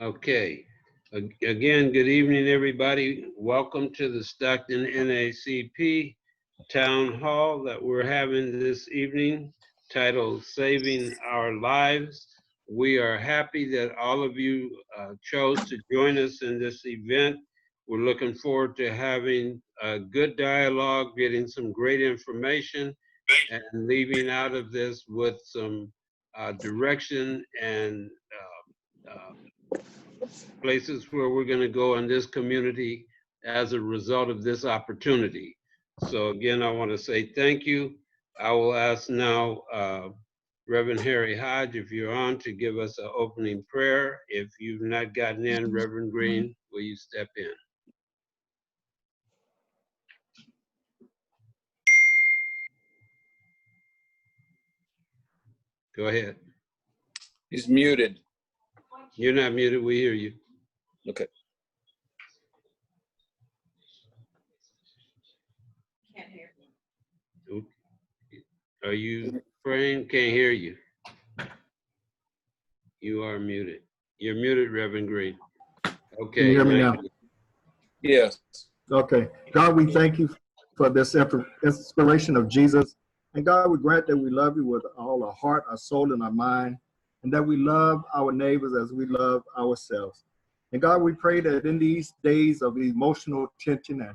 Okay. Again, good evening, everybody. Welcome to the Stockton NAACP Town Hall that we're having this evening, titled Saving Our Lives. We are happy that all of you chose to join us in this event. We're looking forward to having a good dialogue, getting some great information, and leaving out of this with some direction and places where we're going to go in this community as a result of this opportunity. So again, I want to say thank you. I will ask now Reverend Harry Hodge, if you're on, to give us an opening prayer. If you've not gotten in, Reverend Green, will you step in? Go ahead. He's muted. You're not muted, we hear you. Okay. Can't hear. Are you praying? Can't hear you. You are muted. You're muted, Reverend Green. Okay. Can you hear me now? Yes. Okay. God, we thank you for this inspiration of Jesus. And God, we grant that we love you with all our heart, our soul, and our mind, and that we love our neighbors as we love ourselves. And God, we pray that in these days of emotional tension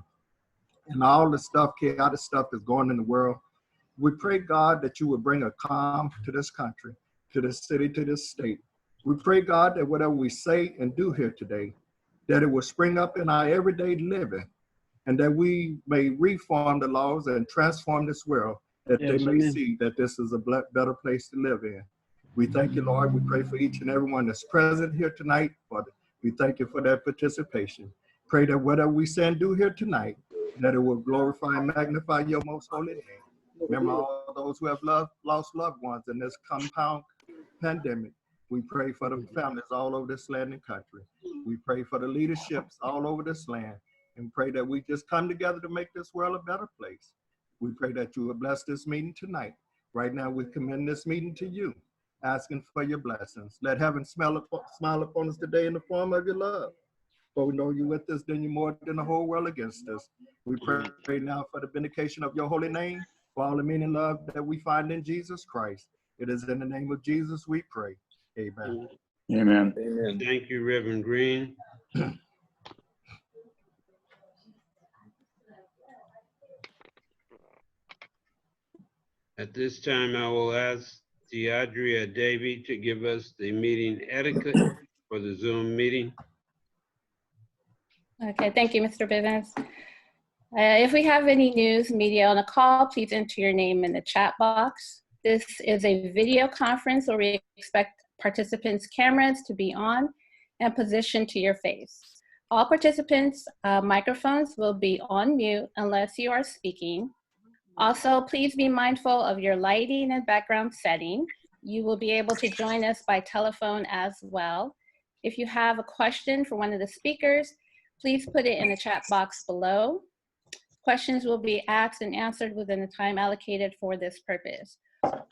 and all the stuff, chaotic stuff that's going in the world, we pray, God, that you would bring a calm to this country, to this city, to this state. We pray, God, that whatever we say and do here today, that it will spring up in our everyday living, and that we may reform the laws and transform this world, that they may see that this is a better place to live in. We thank you, Lord. We pray for each and everyone that's present here tonight. We thank you for their participation. Pray that whatever we say and do here tonight, that it will glorify and magnify your most holy name. Remember all those who have lost loved ones in this compound pandemic. We pray for the families all over this land and country. We pray for the leaderships all over this land, and pray that we just come together to make this world a better place. We pray that you will bless this meeting tonight. Right now, we commend this meeting to you, asking for your blessings. Let heaven smile upon us today in the form of your love. For we know you with us, then you're more than the whole world against us. We pray now for the vindication of your holy name, for all the meaning and love that we find in Jesus Christ. It is in the name of Jesus we pray. Amen. Amen. Amen. Thank you, Reverend Green. At this time, I will ask Deandria Davy to give us the meeting etiquette for the Zoom meeting. Okay, thank you, Mr. Bivens. If we have any news media on the call, please enter your name in the chat box. This is a video conference where we expect participants' cameras to be on and positioned to your face. All participants' microphones will be on mute unless you are speaking. Also, please be mindful of your lighting and background setting. You will be able to join us by telephone as well. If you have a question for one of the speakers, please put it in the chat box below. Questions will be asked and answered within the time allocated for this purpose.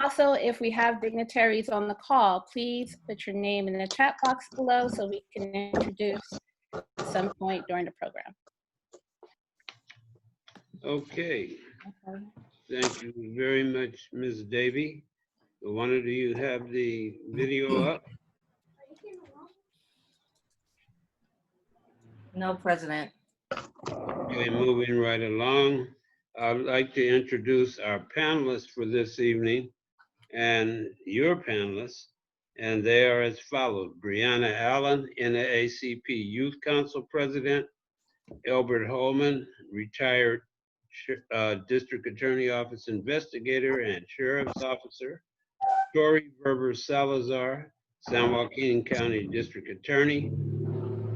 Also, if we have dignitaries on the call, please put your name in the chat box below so we can introduce at some point during the program. Okay. Thank you very much, Ms. Davy. One of you have the video up? No, President. Okay, moving right along. I'd like to introduce our panelists for this evening and your panelists, and they are as follows. Breanna Allen, NAACP Youth Council President. Elbert Holman, retired District Attorney Office Investigator and Sheriff's Officer. Tori Verber-Salazar, San Joaquin County District Attorney.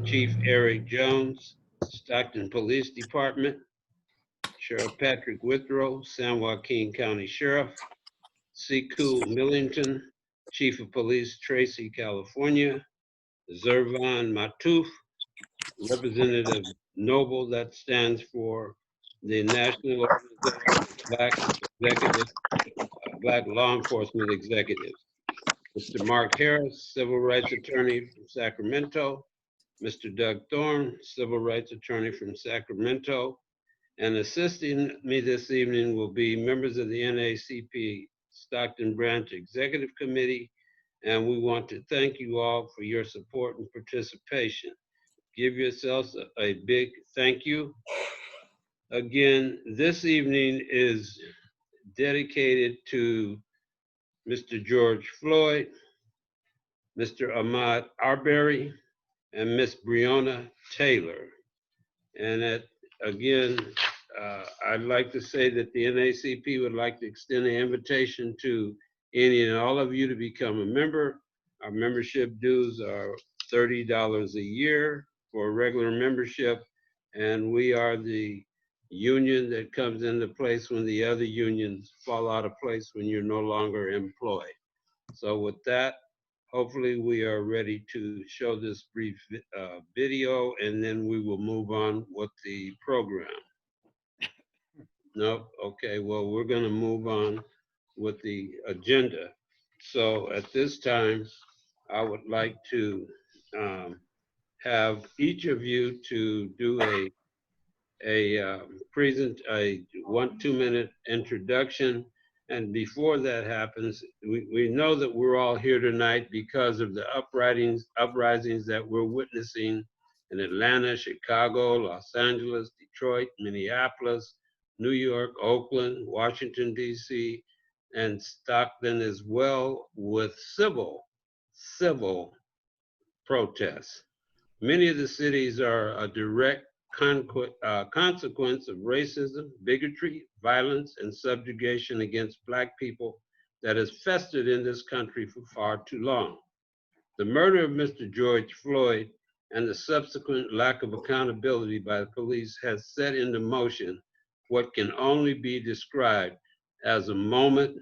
Chief Eric Jones, Stockton Police Department. Sheriff Patrick Withrow, San Joaquin County Sheriff. Siku Millington, Chief of Police, Tracy, California. Zervan Matouf, Representative N.O.B.L.E, that stands for the National Organization of Black Law Enforcement Executives. Mr. Mark Harris, Civil Rights Attorney from Sacramento, Mr. Doug Thorn, Civil Rights Attorney from Sacramento, and assisting me this evening will be members of the NAACP Stockton Branch Executive Committee, and we want to thank you all for your support and participation. Give yourselves a big thank you. Again, this evening is dedicated to Mr. George Floyd, Mr. Ahmaud Arbery, and Miss Breonna Taylor. And again, I'd like to say that the NAACP would like to extend an invitation to any and all of you to become a member. Our membership dues are $30 a year for a regular membership, and we are the union that comes into place when the other unions fall out of place when you're no longer employed. So with that, hopefully we are ready to show this brief video, and then we will move on with the program. No? Okay, well, we're gonna move on with the agenda. So at this time, I would like to have each of you to do a 1-2-minute introduction. And before that happens, we know that we're all here tonight because of the uprisings that we're witnessing in Atlanta, Chicago, Los Angeles, Detroit, Minneapolis, New York, Oakland, Washington, D.C., and Stockton as well, with civil protests. Many of the cities are a direct consequence of racism, bigotry, violence, and subjugation against Black people that has festered in this country for far too long. The murder of Mr. George Floyd and the subsequent lack of accountability by the police has set into motion what can only be described as a moment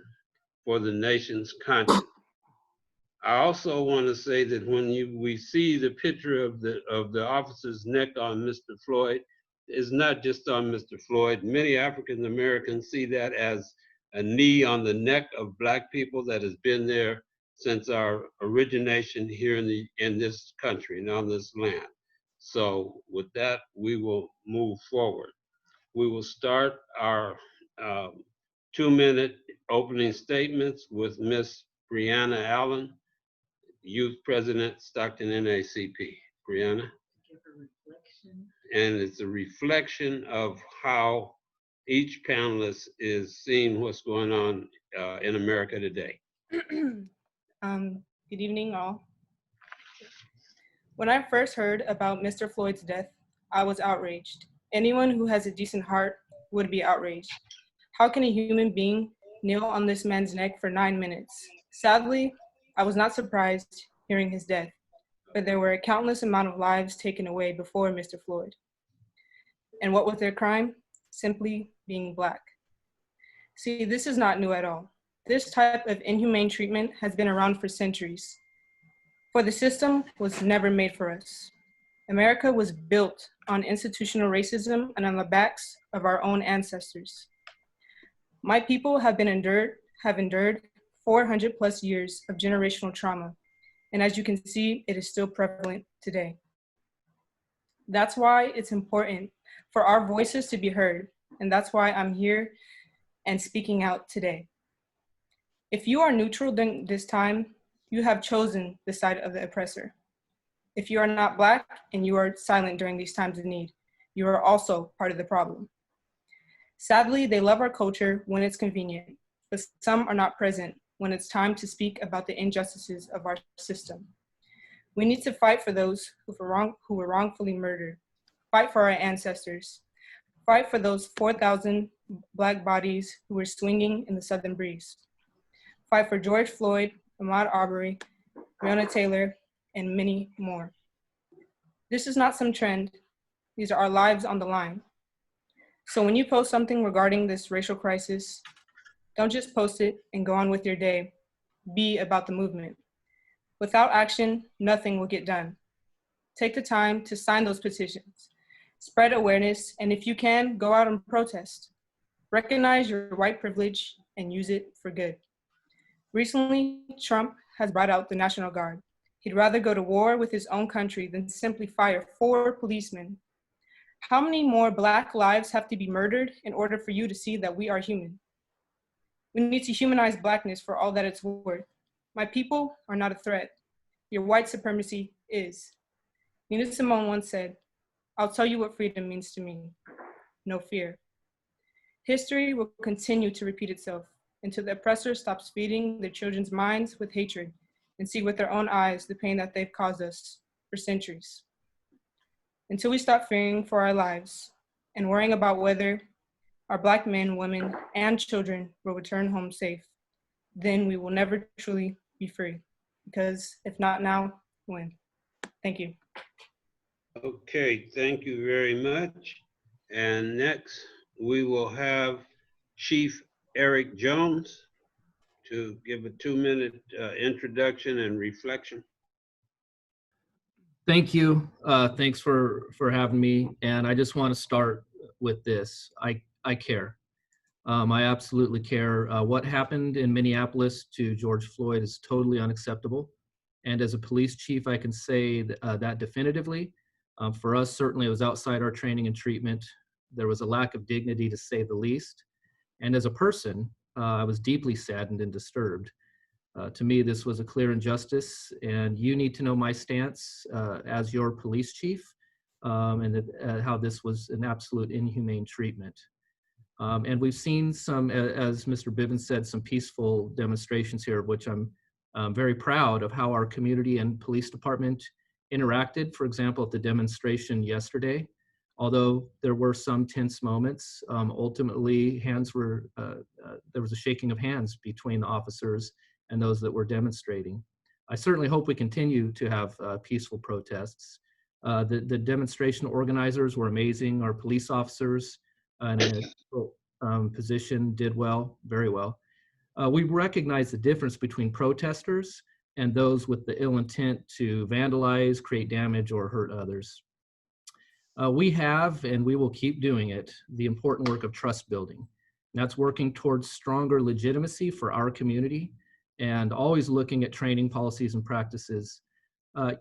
for the nation's conscience. I also want to say that when we see the picture of the officer's neck on Mr. Floyd, it's not just on Mr. Floyd. Many African Americans see that as a knee on the neck of Black people that has been there since our origination here in this country and on this land. So with that, we will move forward. We will start our 2-minute opening statements with Miss Breanna Allen, Youth President, Stockton NAACP. Breanna? And it's a reflection of how each panelist is seeing what's going on in America today. Good evening, all. When I first heard about Mr. Floyd's death, I was outraged. Anyone who has a decent heart would be outraged. How can a human being kneel on this man's neck for 9 minutes? Sadly, I was not surprised hearing his death, but there were a countless amount of lives taken away before Mr. Floyd. And what was their crime? Simply being Black. See, this is not new at all. This type of inhumane treatment has been around for centuries. For the system was never made for us. America was built on institutional racism and on the backs of our own ancestors. My people have endured 400 plus years of generational trauma. And as you can see, it is still prevalent today. That's why it's important for our voices to be heard. And that's why I'm here and speaking out today. If you are neutral during this time, you have chosen the side of the oppressor. If you are not Black and you are silent during these times of need, you are also part of the problem. Sadly, they love our culture when it's convenient, but some are not present when it's time to speak about the injustices of our system. We need to fight for those who were wrongfully murdered, fight for our ancestors, fight for those 4,000 Black bodies who were swinging in the southern breeze, fight for George Floyd, Ahmaud Arbery, Breonna Taylor, and many more. This is not some trend. These are our lives on the line. So when you post something regarding this racial crisis, don't just post it and go on with your day. Be about the movement. Without action, nothing will get done. Take the time to sign those petitions. Spread awareness, and if you can, go out and protest. Recognize your white privilege and use it for good. Recently, Trump has brought out the National Guard. He'd rather go to war with his own country than simply fire 4 policemen. How many more Black lives have to be murdered in order for you to see that we are human? We need to humanize Blackness for all that it's worth. My people are not a threat. Your white supremacy is. Nina Simone once said, "I'll tell you what freedom means to me. No fear." History will continue to repeat itself until the oppressor stops feeding their children's minds with hatred and see with their own eyes the pain that they've caused us for centuries. Until we stop fearing for our lives and worrying about whether our Black men, women, and children will return home safe, then we will never truly be free. Because if not now, when? Thank you. Okay, thank you very much. And next, we will have Chief Eric Jones to give a 2-minute introduction and reflection. Thank you. Thanks for having me. And I just want to start with this. I care. I absolutely care. What happened in Minneapolis to George Floyd is totally unacceptable. And as a police chief, I can say that definitively. For us, certainly it was outside our training and treatment. There was a lack of dignity, to say the least. And as a person, I was deeply saddened and disturbed. To me, this was a clear injustice, and you need to know my stance as your police chief, and how this was an absolute inhumane treatment. And we've seen some, as Mr. Bivens said, some peaceful demonstrations here, of which I'm very proud of how our community and police department interacted. For example, at the demonstration yesterday, although there were some tense moments, ultimately there was a shaking of hands between the officers and those that were demonstrating. I certainly hope we continue to have peaceful protests. The demonstration organizers were amazing. Our police officers in a position did well, very well. We recognize the difference between protesters and those with the ill intent to vandalize, create damage, or hurt others. We have, and we will keep doing it, the important work of trust building. And that's working towards stronger legitimacy for our community and always looking at training policies and practices.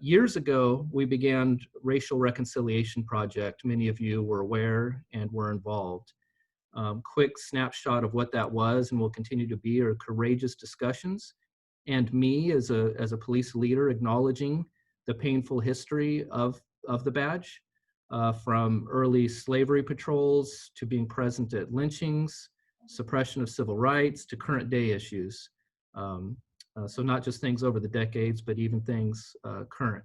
Years ago, we began Racial Reconciliation Project. Many of you were aware and were involved. Quick snapshot of what that was and will continue to be are courageous discussions, and me as a police leader acknowledging the painful history of the badge, from early slavery patrols to being present at lynchings, suppression of civil rights, to current day issues. So not just things over the decades, but even things current,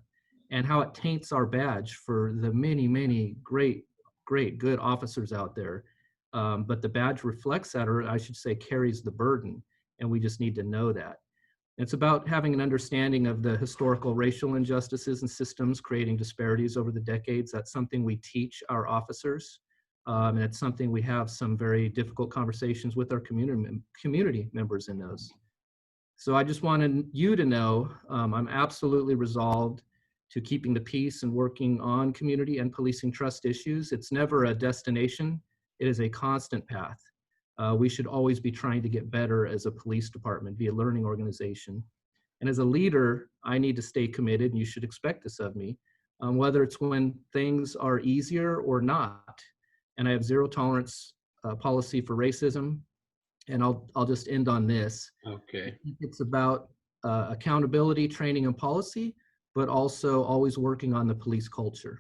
and how it taints our badge for the many, many great, good officers out there. But the badge reflects that, or I should say carries the burden, and we just need to know that. It's about having an understanding of the historical racial injustices and systems creating disparities over the decades. That's something we teach our officers, and it's something we have some very difficult conversations with our community members in those. So I just wanted you to know I'm absolutely resolved to keeping the peace and working on community and policing trust issues. It's never a destination. It is a constant path. We should always be trying to get better as a police department, be a learning organization. And as a leader, I need to stay committed, and you should expect this of me, whether it's when things are easier or not. And I have zero tolerance policy for racism. And I'll just end on this. Okay. It's about accountability, training, and policy, but also always working on the police culture.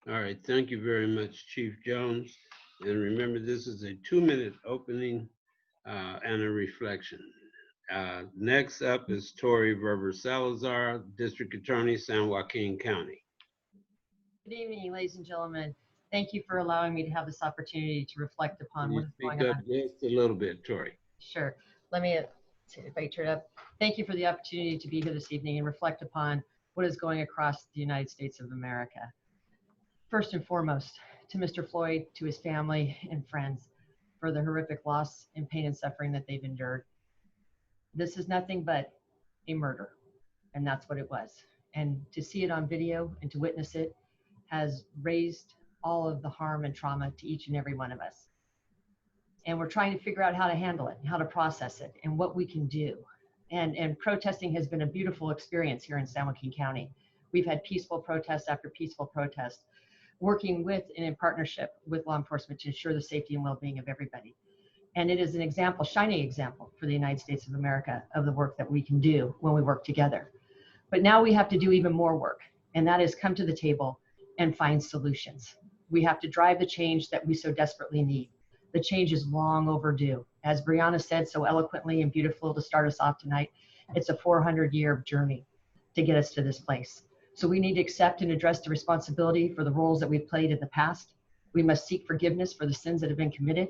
All right, thank you very much, Chief Jones. And remember, this is a 2-minute opening and a reflection. Next up is Tori Verber-Salazar, District Attorney, San Joaquin County. Good evening, ladies and gentlemen. Thank you for allowing me to have this opportunity to reflect upon what is going on. Just a little bit, Tori. Sure. Let me see if I turn up. Thank you for the opportunity to be here this evening and reflect upon what is going across the United States of America. First and foremost, to Mr. Floyd, to his family and friends, for the horrific loss and pain and suffering that they've endured. This is nothing but a murder, and that's what it was. And to see it on video and to witness it has raised all of the harm and trauma to each and every one of us. And we're trying to figure out how to handle it, how to process it, and what we can do. And protesting has been a beautiful experience here in San Joaquin County. We've had peaceful protest after peaceful protest, working with and in partnership with law enforcement to ensure the safety and well-being of everybody. And it is an example, shining example for the United States of America of the work that we can do when we work together. But now we have to do even more work, and that is come to the table and find solutions. We have to drive the change that we so desperately need. The change is long overdue. As Breanna said so eloquently and beautiful to start us off tonight, it's a 400-year journey to get us to this place. So we need to accept and address the responsibility for the roles that we've played in the past. We must seek forgiveness for the sins that have been committed.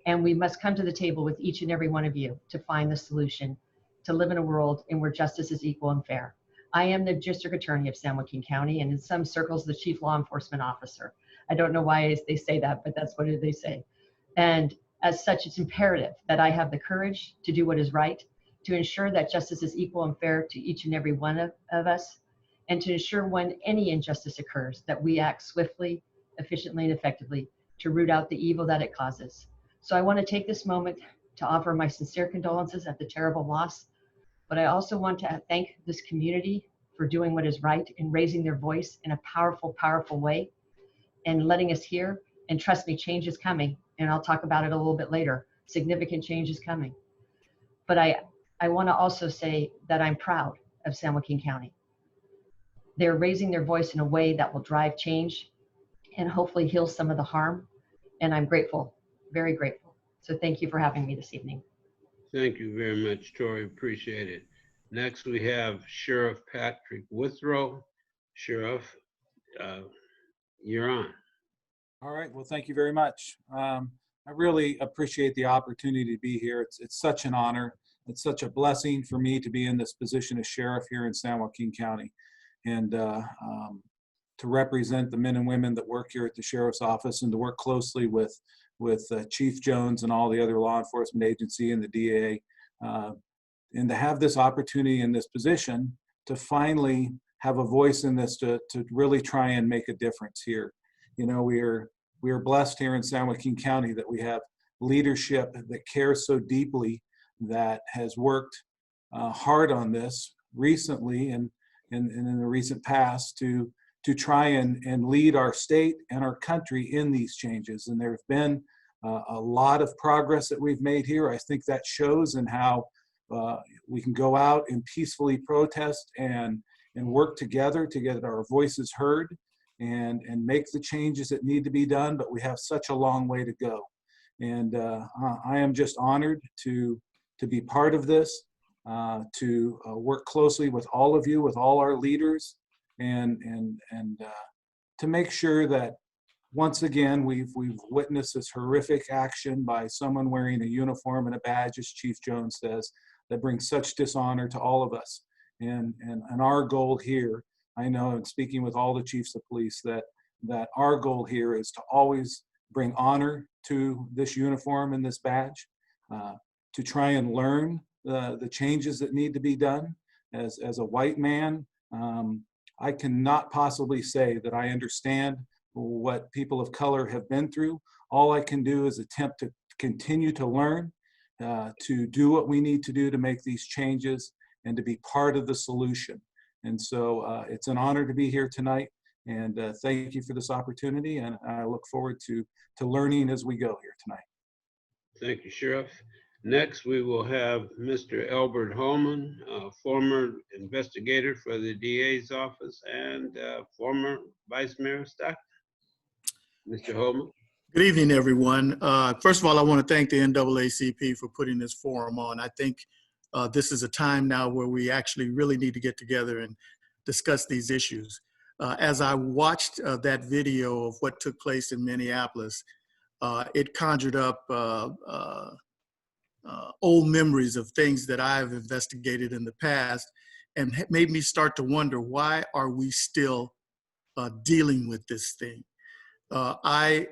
And we must come to the table with each and every one of you to find the solution to live in a world in where justice is equal and fair. I am the district attorney of San Joaquin County, and in some circles, the chief law enforcement officer. I don't know why they say that, but that's what they say. And as such, it's imperative that I have the courage to do what is right, to ensure that justice is equal and fair to each and every one of us, and to ensure when any injustice occurs, that we act swiftly, efficiently, and effectively to root out the evil that it causes. So I want to take this moment to offer my sincere condolences at the terrible loss, but I also want to thank this community for doing what is right and raising their voice in a powerful, powerful way and letting us hear. And trust me, change is coming, and I'll talk about it a little bit later. Significant change is coming. But I want to also say that I'm proud of San Joaquin County. They're raising their voice in a way that will drive change and hopefully heal some of the harm. And I'm grateful, very grateful. So thank you for having me this evening. Thank you very much, Tori. Appreciate it. Next, we have Sheriff Patrick Withrow. Sheriff, you're on. All right. Well, thank you very much. I really appreciate the opportunity to be here. It's such an honor. It's such a blessing for me to be in this position as sheriff here in San Joaquin County, and to represent the men and women that work here at the sheriff's office, and to work closely with Chief Jones and all the other law enforcement agency and the DA, and to have this opportunity in this position to finally have a voice in this, to really try and make a difference here. You know, we are blessed here in San Joaquin County that we have leadership that cares so deeply, that has worked hard on this recently and in the recent past to try and lead our state and our country in these changes. And there have been a lot of progress that we've made here. I think that shows in how we can go out and peacefully protest and work together to get our voices heard and make the changes that need to be done. But we have such a long way to go. And I am just honored to be part of this, to work closely with all of you, with all our leaders, and to make sure that once again we've witnessed this horrific action by someone wearing a uniform and a badge, as Chief Jones says, that brings such dishonor to all of us. And our goal here, I know, and speaking with all the chiefs of police, that our goal here is to always bring honor to this uniform and this badge, to try and learn the changes that need to be done. As a white man, I cannot possibly say that I understand what people of color have been through. All I can do is attempt to continue to learn, to do what we need to do to make these changes and to be part of the solution. And so it's an honor to be here tonight, and thank you for this opportunity, and I look forward to learning as we go here tonight. Thank you, Sheriff. Next, we will have Mr. Elbert Holman, former investigator for the DA's office and former Vice Mayor of Stockton. Mr. Holman. Good evening, everyone. First of all, I want to thank the NAACP for putting this forum on. I think this is a time now where we actually really need to get together and discuss these issues. As I watched that video of what took place in Minneapolis, it conjured up old memories of things that I've investigated in the past, and made me start to wonder, why are we still dealing with this thing? My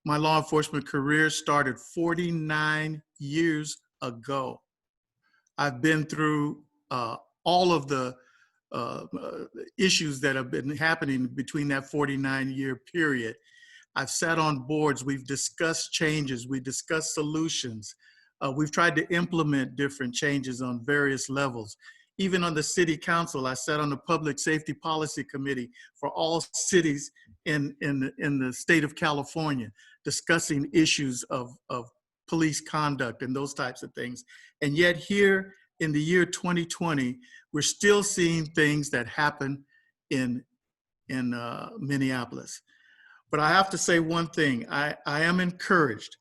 law enforcement career started 49 years ago. I've been through all of the issues that have been happening between that 49-year period. I've sat on boards, we've discussed changes, we discussed solutions. we've tried to implement different changes on various levels. Even on the city council, I sat on the Public Safety Policy Committee for all cities in the state of California, discussing issues of police conduct and those types of things. And yet here in the year 2020, we're still seeing things that happen in Minneapolis. But I have to say one thing, I am encouraged.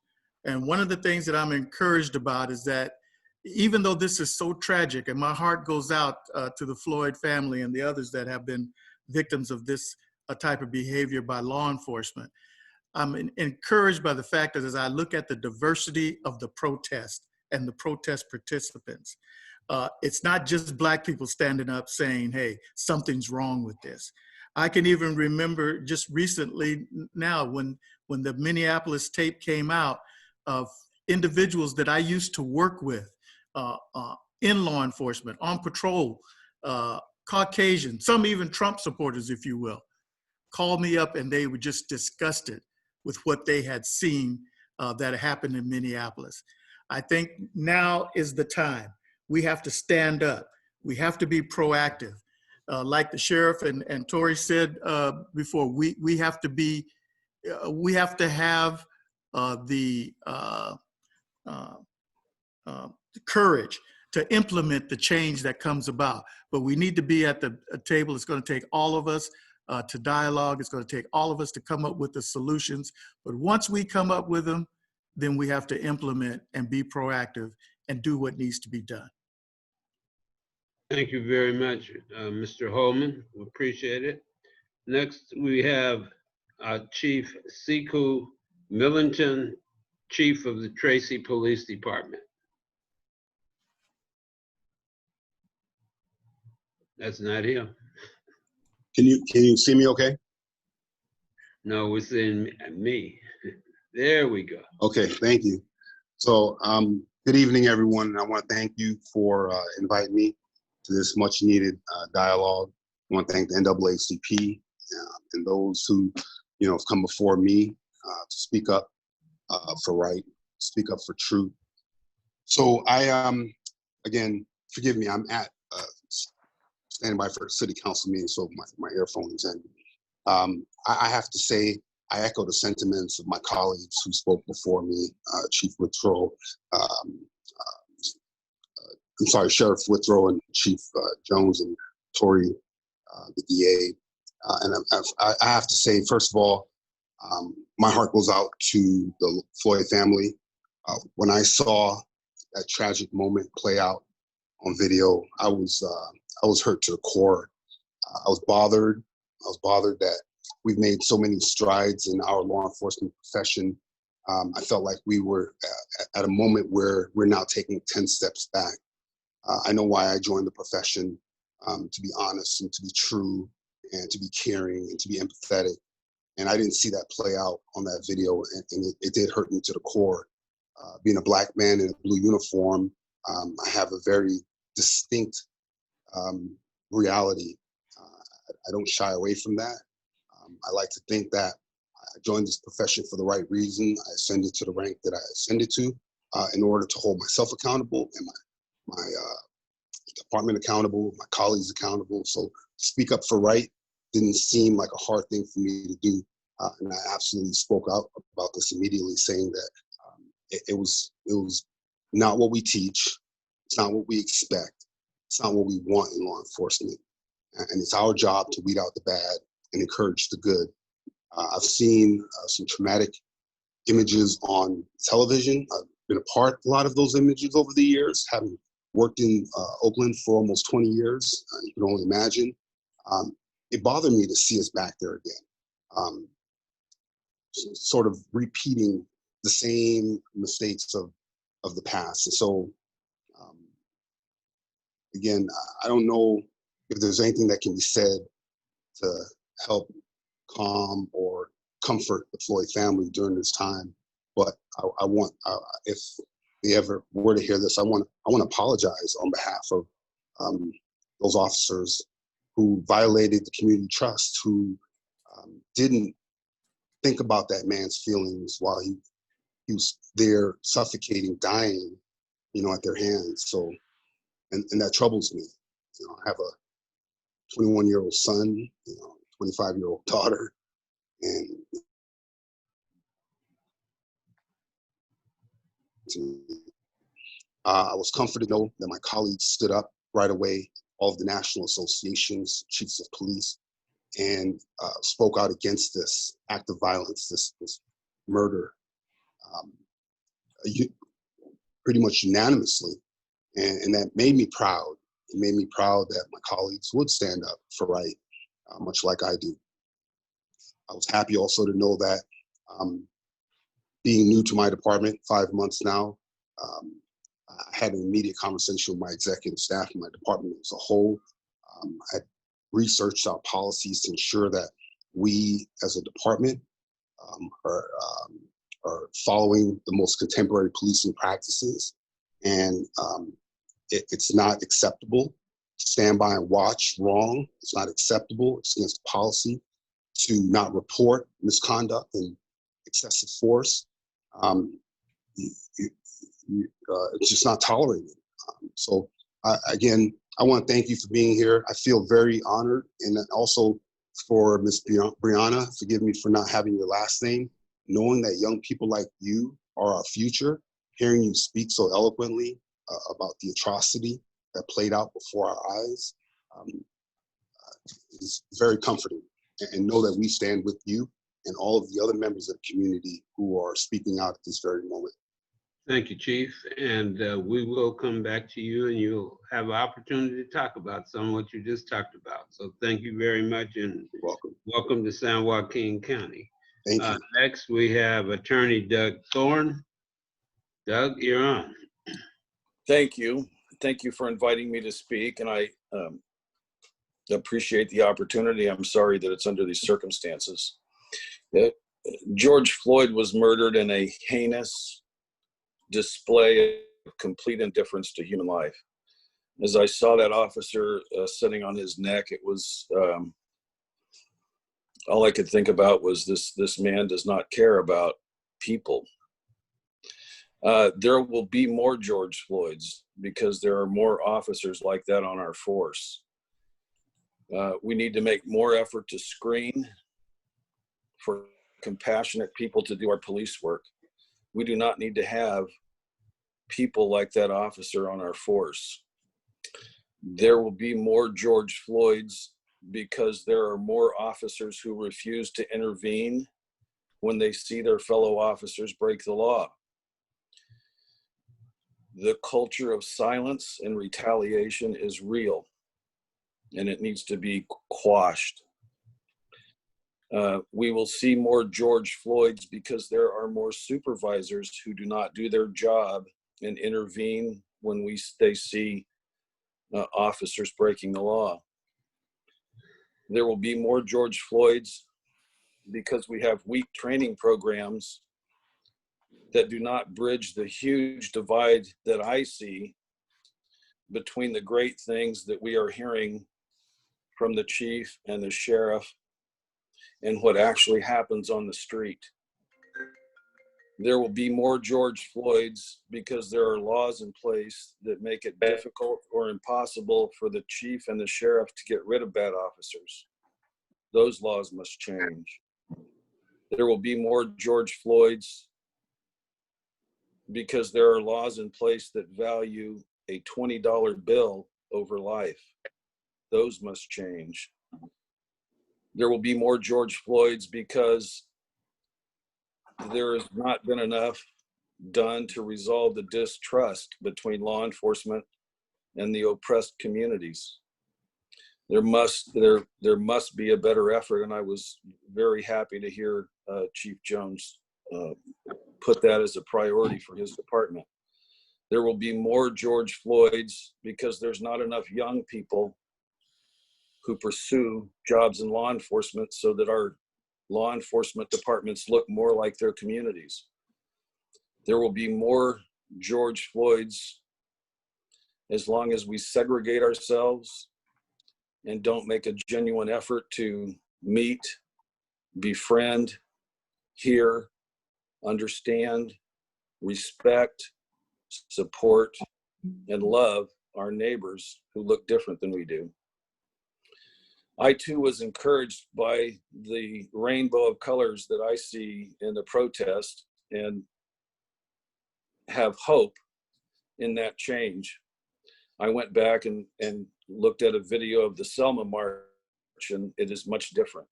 And one of the things that I'm encouraged about is that even though this is so tragic, and my heart goes out to the Floyd family and the others that have been victims of this type of behavior by law enforcement, I'm encouraged by the fact that as I look at the diversity of the protest and the protest participants, it's not just Black people standing up saying, hey, something's wrong with this. I can even remember just recently now when the Minneapolis tape came out of individuals that I used to work with in law enforcement, on patrol, Caucasian, some even Trump supporters, if you will, called me up and they were just disgusted with what they had seen that happened in Minneapolis. I think now is the time. We have to stand up. We have to be proactive. Like the sheriff and Tori said before, we have to be, we have to have the courage to implement the change that comes about. But we need to be at the table. It's going to take all of us to dialogue. It's going to take all of us to come up with the solutions. But once we come up with them, then we have to implement and be proactive and do what needs to be done. Thank you very much, Mr. Holman. We appreciate it. Next, we have Chief Siku Millington, Chief of the Tracy Police Department. That's not him. Can you see me okay? No, we're seeing me. There we go. Okay, thank you. So good evening, everyone. I want to thank you for inviting me to this much needed dialogue. I want to thank the NAACP and those who have come before me to speak up for right, speak up for truth. So I, again, forgive me, I'm at standing by for a city council meeting, so my earphones in. I have to say, I echo the sentiments of my colleagues who spoke before me, Chief Withrow, I'm sorry, Sheriff Withrow and Chief Jones and Tori, the DA. And I have to say, first of all, my heart goes out to the Floyd family. When I saw that tragic moment play out on video, I was hurt to the core. I was bothered. I was bothered that we've made so many strides in our law enforcement profession. I felt like we were at a moment where we're now taking 10 steps back. I know why I joined the profession, to be honest and to be true and to be caring and to be empathetic. And I didn't see that play out on that video, and it did hurt me to the core. Being a Black man in a blue uniform, I have a very distinct reality. I don't shy away from that. I like to think that I joined this profession for the right reason. I ascended to the rank that I ascended to in order to hold myself accountable and my department accountable, my colleagues accountable. So to speak up for right didn't seem like a hard thing for me to do. And I absolutely spoke out about this immediately, saying that it was not what we teach. It's not what we expect. It's not what we want in law enforcement. And it's our job to weed out the bad and encourage the good. I've seen some traumatic images on television. I've been a part of a lot of those images over the years, having worked in Oakland for almost 20 years. You can only imagine. It bothered me to see us back there again, sort of repeating the same mistakes of the past. And so, again, I don't know if there's anything that can be said to help calm or comfort the Floyd family during this time. But I want, if they ever were to hear this, I want to apologize on behalf of those officers who violated the community trust, who didn't think about that man's feelings while he was there suffocating, dying at their hands. So, and that troubles me. I have a 21-year-old son, 25-year-old daughter, and I was comforted to know that my colleagues stood up right away, all of the national associations, chiefs of police, and spoke out against this act of violence, this murder, pretty much unanimously. And that made me proud. It made me proud that my colleagues would stand up for right, much like I do. I was happy also to know that being new to my department, 5 months now, I had an immediate conversation with my executive staff and my department as a whole. I researched our policies to ensure that we as a department are following the most contemporary policing practices. And it's not acceptable to stand by and watch wrong. It's not acceptable. It's against policy to not report misconduct and excessive force. It's just not tolerated. So again, I want to thank you for being here. I feel very honored, and also for Ms. Breanna, forgive me for not having your last name, knowing that young people like you are our future, hearing you speak so eloquently about the atrocity that played out before our eyes is very comforting. And know that we stand with you and all of the other members of the community who are speaking out at this very moment. Thank you, Chief. And we will come back to you, and you'll have an opportunity to talk about some of what you just talked about. So thank you very much, and You're welcome. welcome to San Joaquin County. Thank you. Next, we have Attorney Doug Thorn. Doug, you're on. Thank you. Thank you for inviting me to speak, and I appreciate the opportunity. I'm sorry that it's under these circumstances. George Floyd was murdered in a heinous display of complete indifference to human life. As I saw that officer sitting on his neck, it was all I could think about was this man does not care about people. There will be more George Floyds because there are more officers like that on our force. We need to make more effort to screen for compassionate people to do our police work. We do not need to have people like that officer on our force. There will be more George Floyds because there are more officers who refuse to intervene when they see their fellow officers break the law. The culture of silence and retaliation is real, and it needs to be quashed. We will see more George Floyds because there are more supervisors who do not do their job and intervene when they see officers breaking the law. There will be more George Floyds because we have weak training programs that do not bridge the huge divide that I see between the great things that we are hearing from the chief and the sheriff and what actually happens on the street. There will be more George Floyds because there are laws in place that make it difficult or impossible for the chief and the sheriff to get rid of bad officers. Those laws must change. There will be more George Floyds because there are laws in place that value a $20 bill over life. Those must change. There will be more George Floyds because there has not been enough done to resolve the distrust between law enforcement and the oppressed communities. There must be a better effort, and I was very happy to hear Chief Jones put that as a priority for his department. There will be more George Floyds because there's not enough young people who pursue jobs in law enforcement so that our law enforcement departments look more like their communities. There will be more George Floyds as long as we segregate ourselves and don't make a genuine effort to meet, befriend, hear, understand, respect, support, and love our neighbors who look different than we do. I too was encouraged by the rainbow of colors that I see in the protest and have hope in that change. I went back and looked at a video of the Selma March, and it is much different.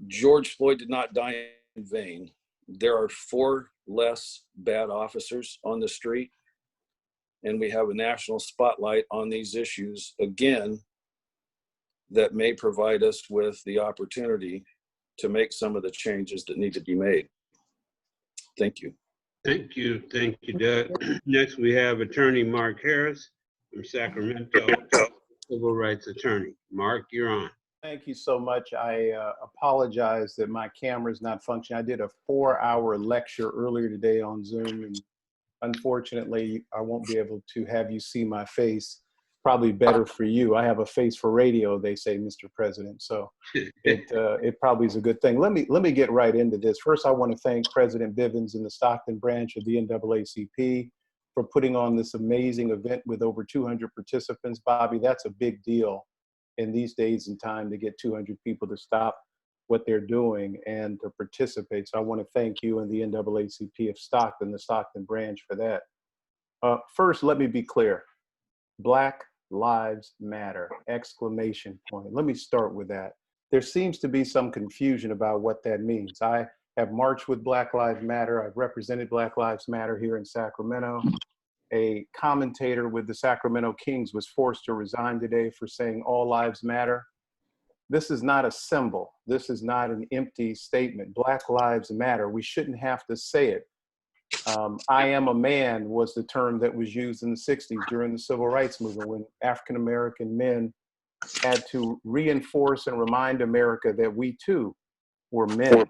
George Floyd did not die in vain. There are 4 less bad officers on the street, and we have a national spotlight on these issues again that may provide us with the opportunity to make some of the changes that need to be made. Thank you. Thank you, Doug. Next, we have Attorney Mark Harris from Sacramento, civil rights attorney. Mark, you're on. Thank you so much. I apologize that my camera is not functioning. I did a 4-hour lecture earlier today on Zoom, and unfortunately, I won't be able to have you see my face. Probably better for you. I have a face for radio, they say, Mr. President. So it probably is a good thing. Let me get right into this. First, I want to thank President Bivens and the Stockton branch of the NAACP for putting on this amazing event with over 200 participants. Bobby, that's a big deal in these days and time to get 200 people to stop what they're doing and to participate. So I want to thank you and the NAACP of Stockton, the Stockton branch, for that. First, let me be clear. Black Lives Matter, exclamation point. Let me start with that. There seems to be some confusion about what that means. I have marched with Black Lives Matter. I've represented Black Lives Matter here in Sacramento. A commentator with the Sacramento Kings was forced to resign today for saying all lives matter. This is not a symbol. This is not an empty statement. Black Lives Matter. We shouldn't have to say it. I am a man was the term that was used in the 60s during the civil rights movement, when African-American men had to reinforce and remind America that we too were men.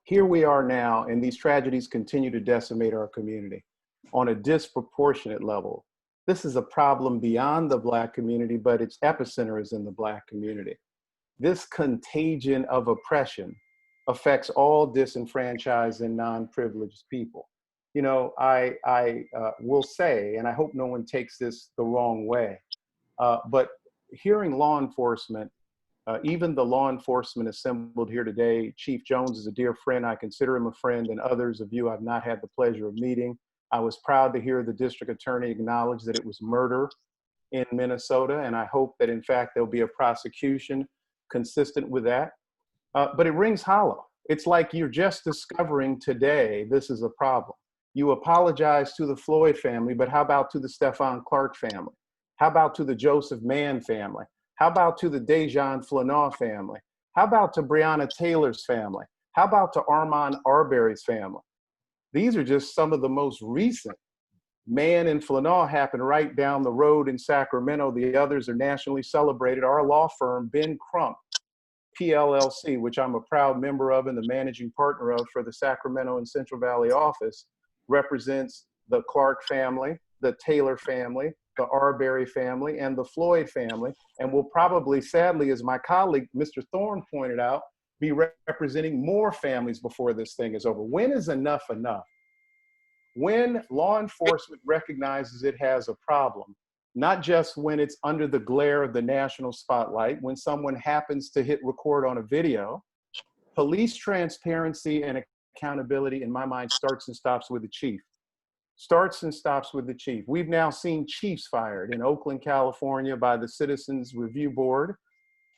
Here we are now, and these tragedies continue to decimate our community on a disproportionate level. This is a problem beyond the Black community, but its epicenter is in the Black community. This contagion of oppression affects all disenfranchised and non-privileged people. You know, I will say, and I hope no one takes this the wrong way, but hearing law enforcement, even the law enforcement assembled here today, Chief Jones is a dear friend. I consider him a friend, and others of you I've not had the pleasure of meeting. I was proud to hear the district attorney acknowledge that it was murder in Minnesota, and I hope that in fact there'll be a prosecution consistent with that. But it rings hollow. It's like you're just discovering today this is a problem. You apologize to the Floyd family, but how about to the Stephon Clark family? How about to the Joseph Mann family? How about to the Dejan Flanaugh family? How about to Breonna Taylor's family? How about to Ahmaud Arbery's family? These are just some of the most recent. Mann and Flanaugh happened right down the road in Sacramento. The others are nationally celebrated. Our law firm, Ben Crump, PLLC, which I'm a proud member of and the managing partner of for the Sacramento and Central Valley office, represents the Clark family, the Taylor family, the Arberry family, and the Floyd family, and will probably, sadly, as my colleague, Mr. Thorn, pointed out, be representing more families before this thing is over. When is enough enough? When law enforcement recognizes it has a problem, not just when it's under the glare of the national spotlight, when someone happens to hit record on a video, police transparency and accountability, in my mind, starts and stops with the chief. Starts and stops with the chief. We've now seen chiefs fired in Oakland, California by the Citizens Review Board.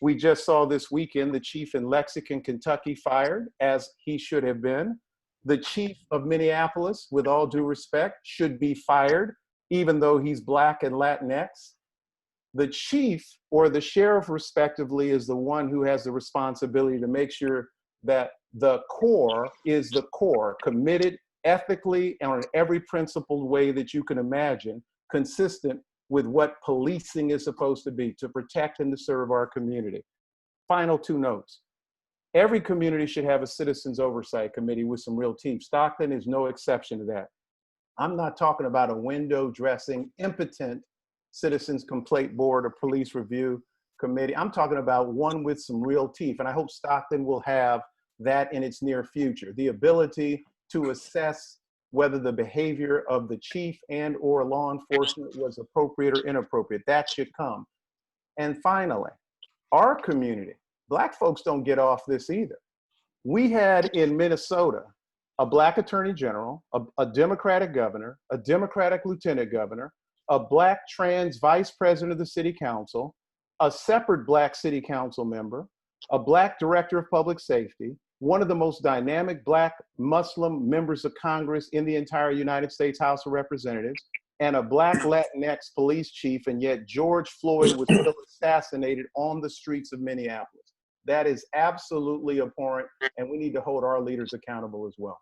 We just saw this weekend the chief in Lexington, Kentucky fired, as he should have been. The chief of Minneapolis, with all due respect, should be fired, even though he's Black and Latinx. The chief or the sheriff, respectively, is the one who has the responsibility to make sure that the core is the core, committed ethically and in every principled way that you can imagine, consistent with what policing is supposed to be, to protect and to serve our community. Final 2 notes. Every community should have a citizens oversight committee with some real teeth. Stockton is no exception to that. I'm not talking about a window dressing, impotent citizens complaint board or police review committee. I'm talking about one with some real teeth. And I hope Stockton will have that in its near future. The ability to assess whether the behavior of the chief and or law enforcement was appropriate or inappropriate. That should come. And finally, our community, Black folks don't get off this either. We had in Minnesota a Black attorney general, a Democratic governor, a Democratic lieutenant governor, a Black trans vice president of the city council, a separate Black city council member, a Black director of public safety, one of the most dynamic Black Muslim members of Congress in the entire United States House of Representatives, and a Black Latinx police chief, and yet George Floyd was still assassinated on the streets of Minneapolis. That is absolutely abhorrent, and we need to hold our leaders accountable as well.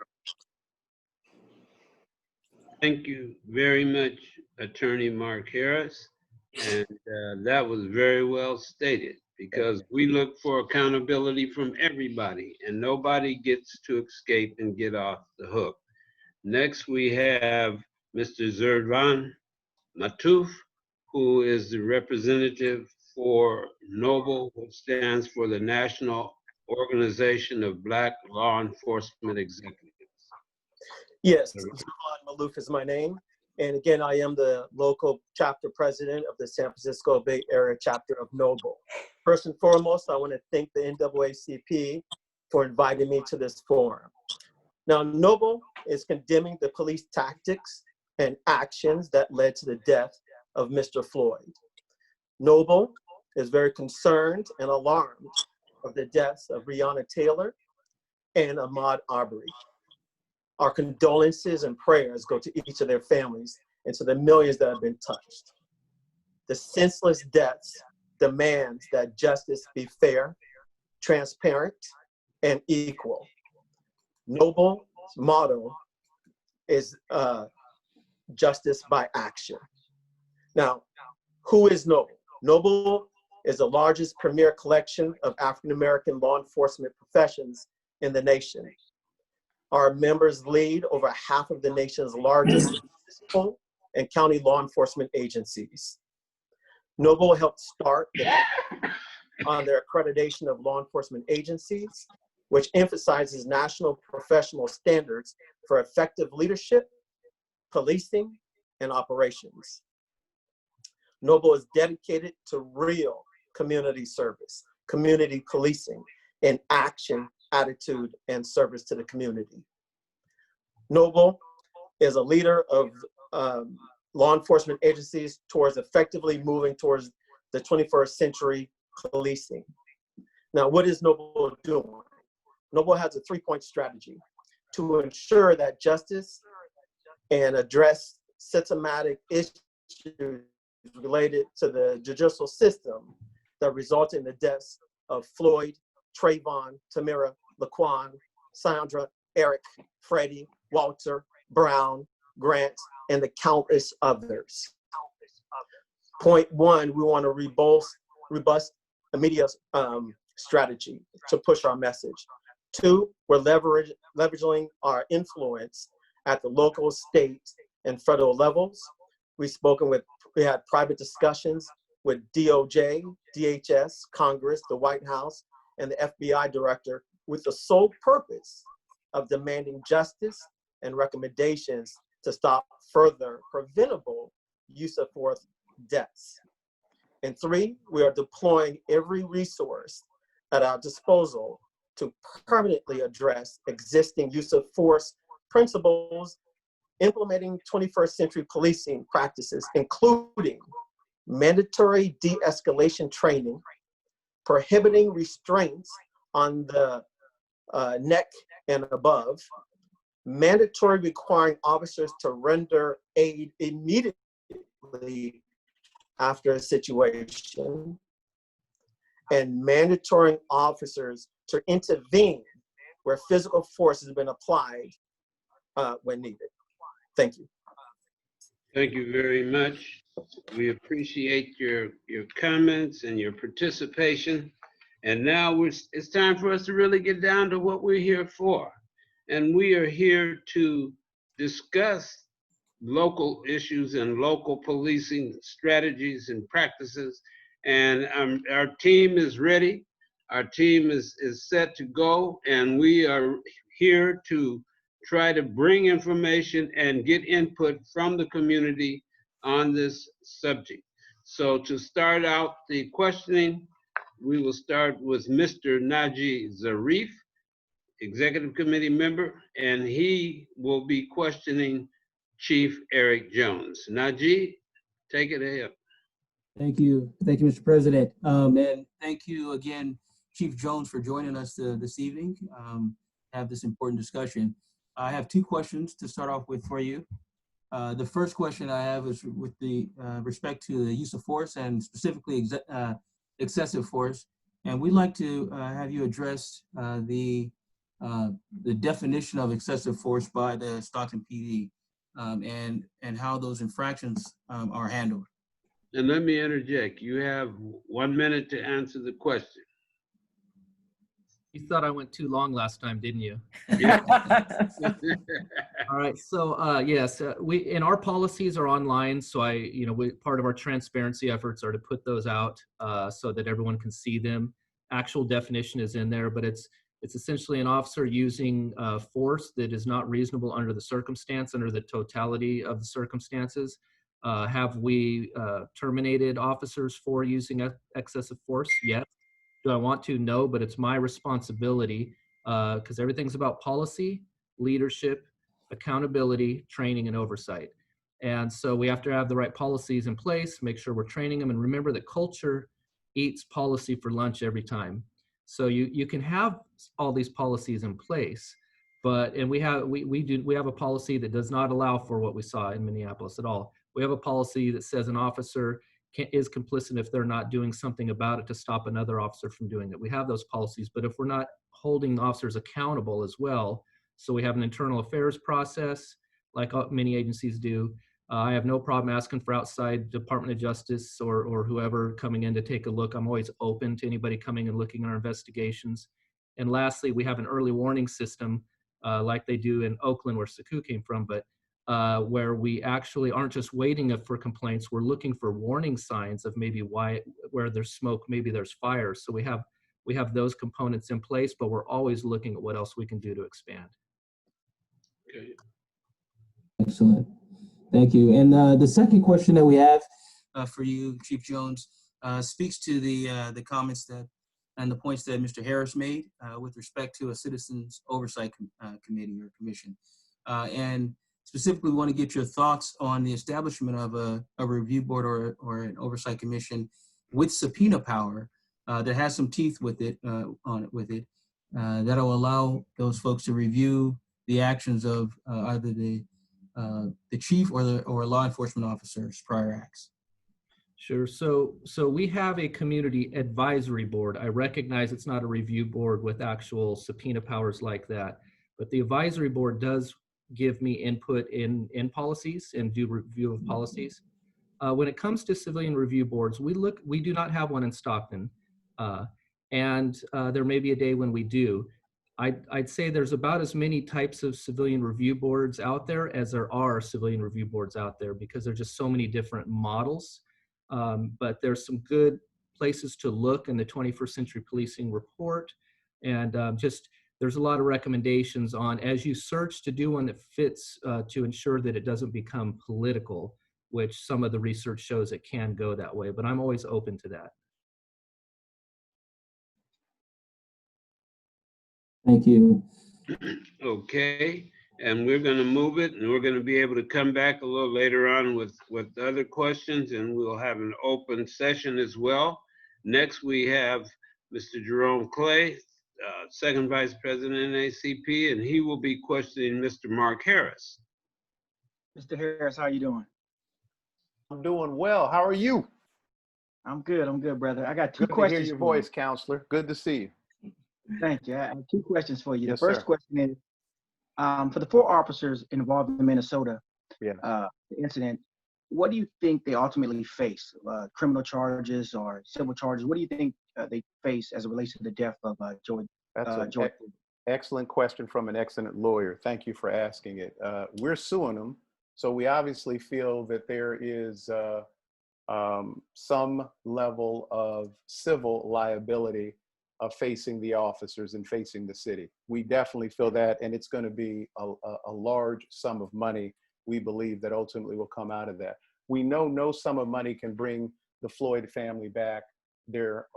Thank you very much, Attorney Mark Harris. And that was very well stated, because we look for accountability from everybody, and nobody gets to escape and get off the hook. Next, we have Mr. Zervan Matouf, who is the representative for N.O.B.L.E, which stands for the National Organization of Black Law Enforcement Executives. Yes, Zervan Malouf is my name. And again, I am the local chapter president of the San Francisco Bay Area chapter of N.O.B.L.E. First and foremost, I want to thank the NAACP for inviting me to this forum. Now, N.O.B.L.E is condemning the police tactics and actions that led to the death of Mr. Floyd. N.O.B.L is very concerned and alarmed of the deaths of Breonna Taylor and Ahmaud Arbery. Our condolences and prayers go to each of their families and to the millions that have been touched. The senseless deaths demands that justice be fair, transparent, and equal. N.O.B.L motto is justice by action. Now, who is N.O.B.L? N.O.B.L is the largest premier collection of African-American law enforcement professions in the nation. Our members lead over half of the nation's largest municipal and county law enforcement agencies. N.O.B.L helped start on their accreditation of law enforcement agencies, which emphasizes national professional standards for effective leadership, policing, and operations. N.O.B.L is dedicated to real community service, community policing, and action, attitude, and service to the community. N.O.B.L is a leader of law enforcement agencies towards effectively moving towards the 21st century policing. Now, what is N.O.B.L doing? N.O.B.L has a three-point strategy to ensure that justice and address systematic issues related to the judicial system that result in the deaths of Floyd, Trayvon, Tamira, Laquan, Sandra, Eric, Freddie, Walter, Brown, Grant, and the countless others. Point one, we want a robust media strategy to push our message. Two, we're leveraging our influence at the local, state, and federal levels. We had private discussions with DOJ, DHS, Congress, the White House, and the FBI director with the sole purpose of demanding justice and recommendations to stop further preventable use of force deaths. And three, we are deploying every resource at our disposal to permanently address existing use of force principles, implementing 21st century policing practices, including mandatory de-escalation training, prohibiting restraints on the neck and above, mandatory requiring officers to render aid immediately after a situation, and mandatory officers to intervene where physical force has been applied when needed. Thank you. Thank you very much. We appreciate your comments and your participation. And now it's time for us to really get down to what we're here for. And we are here to discuss local issues and local policing strategies and practices. And our team is ready. Our team is set to go, and we are here to try to bring information and get input from the community on this subject. So to start out the questioning, we will start with Mr. Naji Zarif, Executive Committee member, and he will be questioning Chief Eric Jones. Naji, take it ahead. Thank you, Mr. President, and thank you again, Chief Jones, for joining us this evening. Have this important discussion. I have two questions to start off with for you. The first question I have is with the respect to the use of force and specifically excessive force, and we'd like to have you address the definition of excessive force by the Stockton PD and how those infractions are handled. And let me interject. You have 1 minute to answer the question. You thought I went too long last time, didn't you? Yeah. All right. So yes, we in our policies are online. So part of our transparency efforts are to put those out so that everyone can see them. Actual definition is in there, but it's essentially an officer using force that is not reasonable under the circumstance, under the totality of the circumstances. Have we terminated officers for using excessive force? Yes. Do I want to? No, but it's my responsibility because everything's about policy, leadership, accountability, training, and oversight. And so we have to have the right policies in place, make sure we're training them, and remember that culture eats policy for lunch every time. So you can have all these policies in place, and we have a policy that does not allow for what we saw in Minneapolis at all. We have a policy that says an officer is complicit if they're not doing something about it to stop another officer from doing it. We have those policies, but if we're not holding officers accountable as well, so we have an internal affairs process like many agencies do. I have no problem asking for outside Department of Justice or whoever coming in to take a look. I'm always open to anybody coming and looking at our investigations. And lastly, we have an early warning system like they do in Oakland where Saku came from, but where we actually aren't just waiting for complaints, we're looking for warning signs of maybe where there's smoke, maybe there's fire. So we have those components in place, but we're always looking at what else we can do to expand. Okay. Excellent. Thank you. And the second question that we have for you, Chief Jones, speaks to the comments and the points that Mr. Harris made with respect to a Citizens Oversight Committee or Commission. And specifically, we want to get your thoughts on the establishment of a review board or an oversight commission with subpoena power that has some teeth with it, that'll allow those folks to review the actions of either the chief or law enforcement officer's prior acts. Sure. So we have a community advisory board. I recognize it's not a review board with actual subpoena powers like that, but the advisory board does give me input in policies and do review of policies. When it comes to civilian review boards, we do not have one in Stockton, and there may be a day when we do. I'd say there's about as many types of civilian review boards out there as there are civilian review boards out there because there's just so many different models. But there's some good places to look in the 21st Century Policing report, and there's a lot of recommendations on as you search to do one that fits to ensure that it doesn't become political, which some of the research shows it can go that way, but I'm always open to that. Thank you. Okay, and we're going to move it, and we're going to be able to come back a little later on with other questions, and we'll have an open session as well. Next, we have Mr. Jerome Clay, Second Vice President, NAACP, and he will be questioning Mr. Mark Harris. Mr. Harris, how are you doing? I'm doing well. How are you? I'm good, brother. I got two Good questions. to hear your voice, Counselor. Good to see you. Thank you. I have two questions for you. Yes, the first sir. question is, for the 4 officers involved in Minnesota, Yeah. The incident, what do you think they ultimately face? Criminal charges or civil charges? What do you think they face as it relates to the death of George? That's an excellent question from an excellent lawyer. Thank you for asking it. We're suing them, so we obviously feel that there is some level of civil liability facing the officers and facing the city. We definitely feel that, and it's going to be a large sum of money, we believe, that ultimately will come out of that. We know no sum of money can bring the Floyd family back their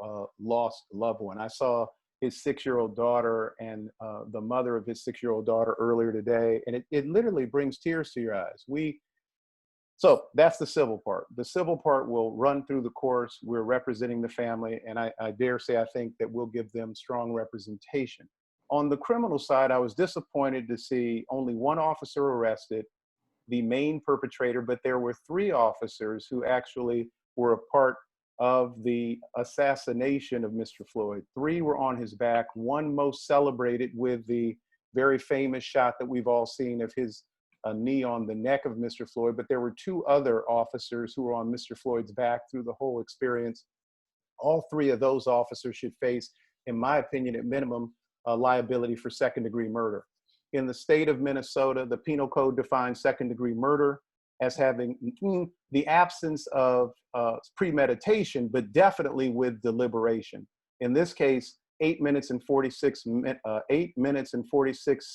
lost loved one. I saw his 6-year-old daughter and the mother of his 6-year-old daughter earlier today, and it literally brings tears to your eyes. So that's the civil part. The civil part will run through the courts. We're representing the family, and I dare say I think that we'll give them strong representation. On the criminal side, I was disappointed to see only one officer arrested, the main perpetrator, but there were 3 officers who actually were a part of the assassination of Mr. Floyd. 3 were on his back, one most celebrated with the very famous shot that we've all seen of his knee on the neck of Mr. Floyd, but there were 2 other officers who were on Mr. Floyd's back through the whole experience. All 3 of those officers should face, in my opinion, at minimum, liability for second-degree murder. In the state of Minnesota, the penal code defines second-degree murder as having the absence of premeditation, but definitely with deliberation. In this case, 8 minutes and 46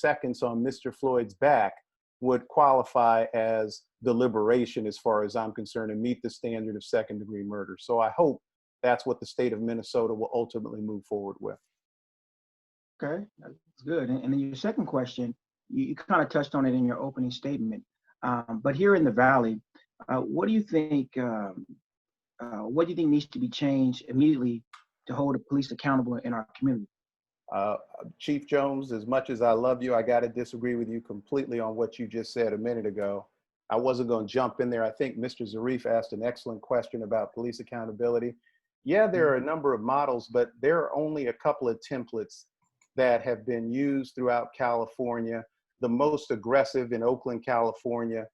seconds on Mr. Floyd's back would qualify as deliberation as far as I'm concerned and meet the standard of second-degree murder. So I hope that's what the state of Minnesota will ultimately move forward with. Okay, that's good. And then your second question, you kind of touched on it in your opening statement. But here in the Valley, what do you think needs to be changed immediately to hold the police accountable in our community? Chief Jones, as much as I love you, I got to disagree with you completely on what you just said a minute ago. I wasn't going to jump in there. I think Mr. Zarif asked an excellent question about police accountability. Yeah, there are a number of models, but there are only a couple of templates that have been used throughout California. The most aggressive in Oakland, California,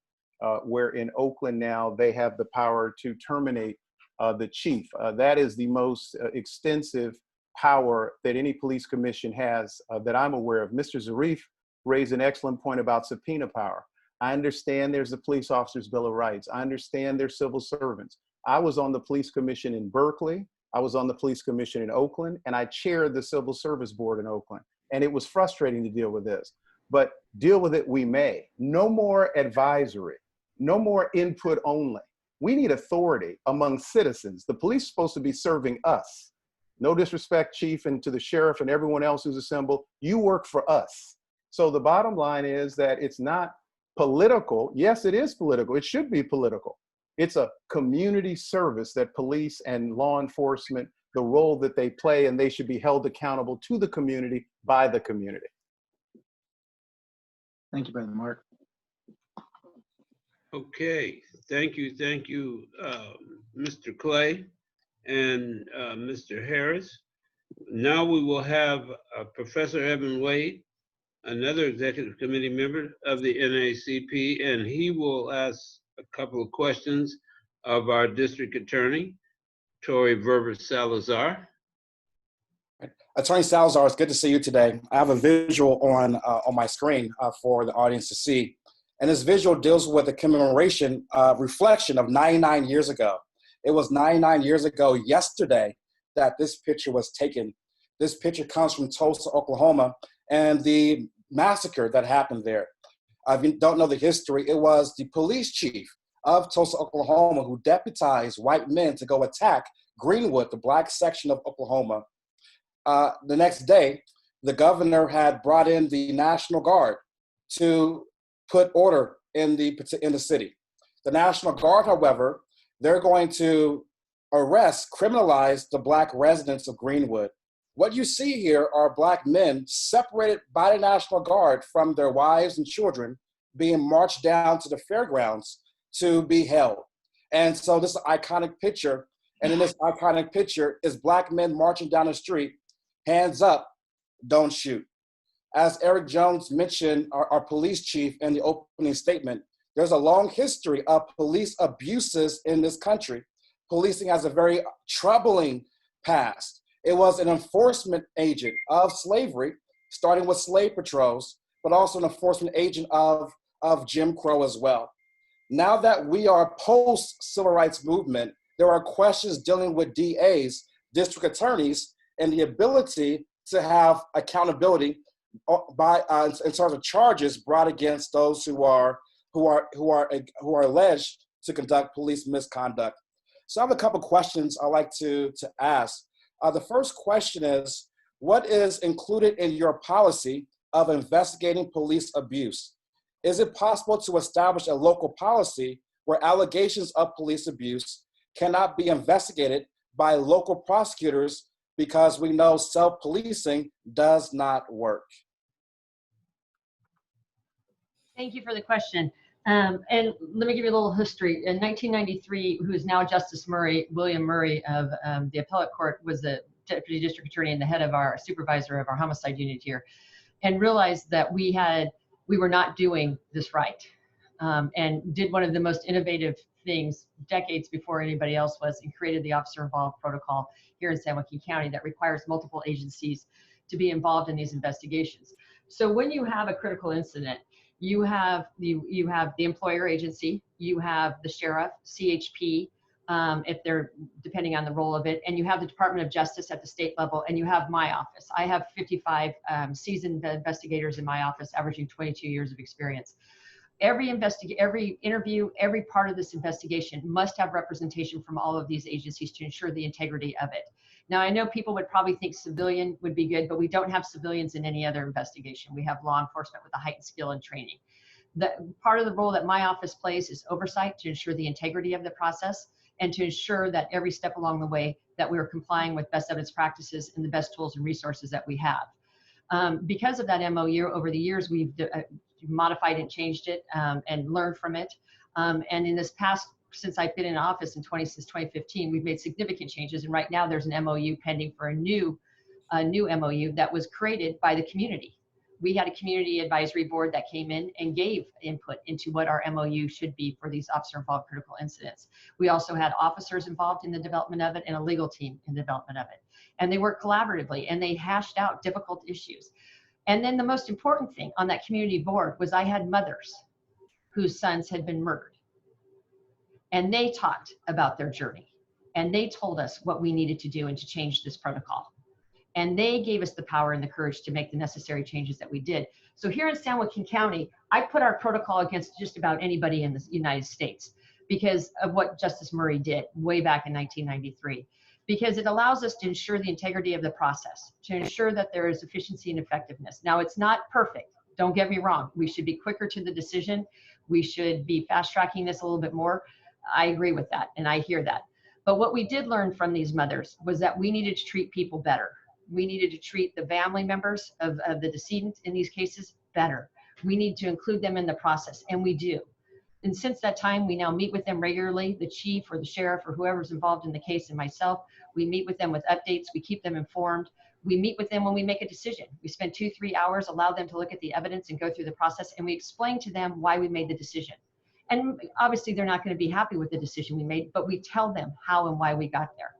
where in Oakland now they have the power to terminate the chief. That is the most extensive power that any police commission has that I'm aware of. Mr. Zarif raised an excellent point about subpoena power. I understand there's the Police Officers Bill of Rights. I understand they're civil servants. I was on the police commission in Berkeley. I was on the police commission in Oakland, and I chaired the Civil Service Board in Oakland. And it was frustrating to deal with this, but deal with it we may. No more advisory, no more input only. We need authority among citizens. The police is supposed to be serving us. No disrespect, Chief, and to the sheriff and everyone else who's assembled, you work for us. So the bottom line is that it's not political. Yes, it is political. It should be political. It's a community service that police and law enforcement, the role that they play, and they should be held accountable to the community by the community. Thank you, Brother Mark. Okay, thank you, Mr. Clay and Mr. Harris. Now we will have Professor Evan Wade, another executive committee member of the NAACP, and he will ask a couple of questions of our district attorney, Tori Verber-Salazar. Attorney Salazar, it's good to see you today. I have a visual on my screen for the audience to see. And this visual deals with a commemoration reflection of 99 years ago. It was 99 years ago yesterday that this picture was taken. This picture comes from Tulsa, Oklahoma, and the massacre that happened there. If you don't know the history, it was the police chief of Tulsa, Oklahoma, who deputized white men to go attack Greenwood, the black section of Oklahoma. The next day, the governor had brought in the National Guard to put order in the city. The National Guard, however, they're going to arrest, criminalize the black residents of Greenwood. What you see here are black men separated by the National Guard from their wives and children being marched down to the fairgrounds to be held. And so this iconic picture, and in this iconic picture is black men marching down the street, hands up, don't shoot. As Eric Jones mentioned, our police chief in the opening statement, there's a long history of police abuses in this country. Policing has a very troubling past. It was an enforcement agent of slavery, starting with slave patrols, but also an enforcement agent of Jim Crow as well. Now that we are post-civil rights movement, there are questions dealing with DAs, district attorneys, and the ability to have accountability by in terms of charges brought against those who are alleged to conduct police misconduct. So I have a couple questions I'd like to ask. The first question is, what is included in your policy of investigating police abuse? Is it possible to establish a local policy where allegations of police abuse cannot be investigated by local prosecutors because we know self-policing does not work? Thank you for the question. And let me give you a little history. In 1993, who is now Justice Murray, William Murray of the appellate court, was the deputy district attorney and the head of our supervisor of our homicide unit here, and realized that we were not doing this right, and did one of the most innovative things decades before anybody else was, and created the officer involved protocol here in San Joaquin County that requires multiple agencies to be involved in these investigations. So when you have a critical incident, you have the employer agency, you have the sheriff, CHP, if they're depending on the role of it, and you have the Department of Justice at the state level, and you have my office. I have 55 seasoned investigators in my office, averaging 22 years of experience. Every interview, every part of this investigation must have representation from all of these agencies to ensure the integrity of it. Now, I know people would probably think civilian would be good, but we don't have civilians in any other investigation. We have law enforcement with a heightened skill and training. The part of the role that my office plays is oversight to ensure the integrity of the process and to ensure that every step along the way that we are complying with best evidence practices and the best tools and resources that we have. Because of that MOU, over the years, we've modified and changed it and learned from it. And in this past, since I've been in office since 2015, we've made significant changes. And right now there's an MOU pending for a new MOU that was created by the community. We had a community advisory board that came in and gave input into what our MOU should be for these officer-involved critical incidents. We also had officers involved in the development of it and a legal team in the development of it. And they worked collaboratively and they hashed out difficult issues. And then the most important thing on that community board was I had mothers whose sons had been murdered. And they talked about their journey. And they told us what we needed to do and to change this protocol. And they gave us the power and the courage to make the necessary changes that we did. So here in San Joaquin County, I put our protocol against just about anybody in the United States because of what Justice Murray did way back in 1993. Because it allows us to ensure the integrity of the process, to ensure that there is efficiency and effectiveness. Now, it's not perfect. Don't get me wrong. We should be quicker to the decision. We should be fast tracking this a little bit more. I agree with that, and I hear that. But what we did learn from these mothers was that we needed to treat people better. We needed to treat the family members of the decedent in these cases better. We need to include them in the process, and we do. And since that time, we now meet with them regularly, the chief or the sheriff or whoever's involved in the case and myself. We meet with them with updates. We keep them informed. We meet with them when we make a decision. We spend 2-3 hours, allow them to look at the evidence and go through the process, and we explain to them why we made the decision. And obviously, they're not going to be happy with the decision we made, but we tell them how and why we got there.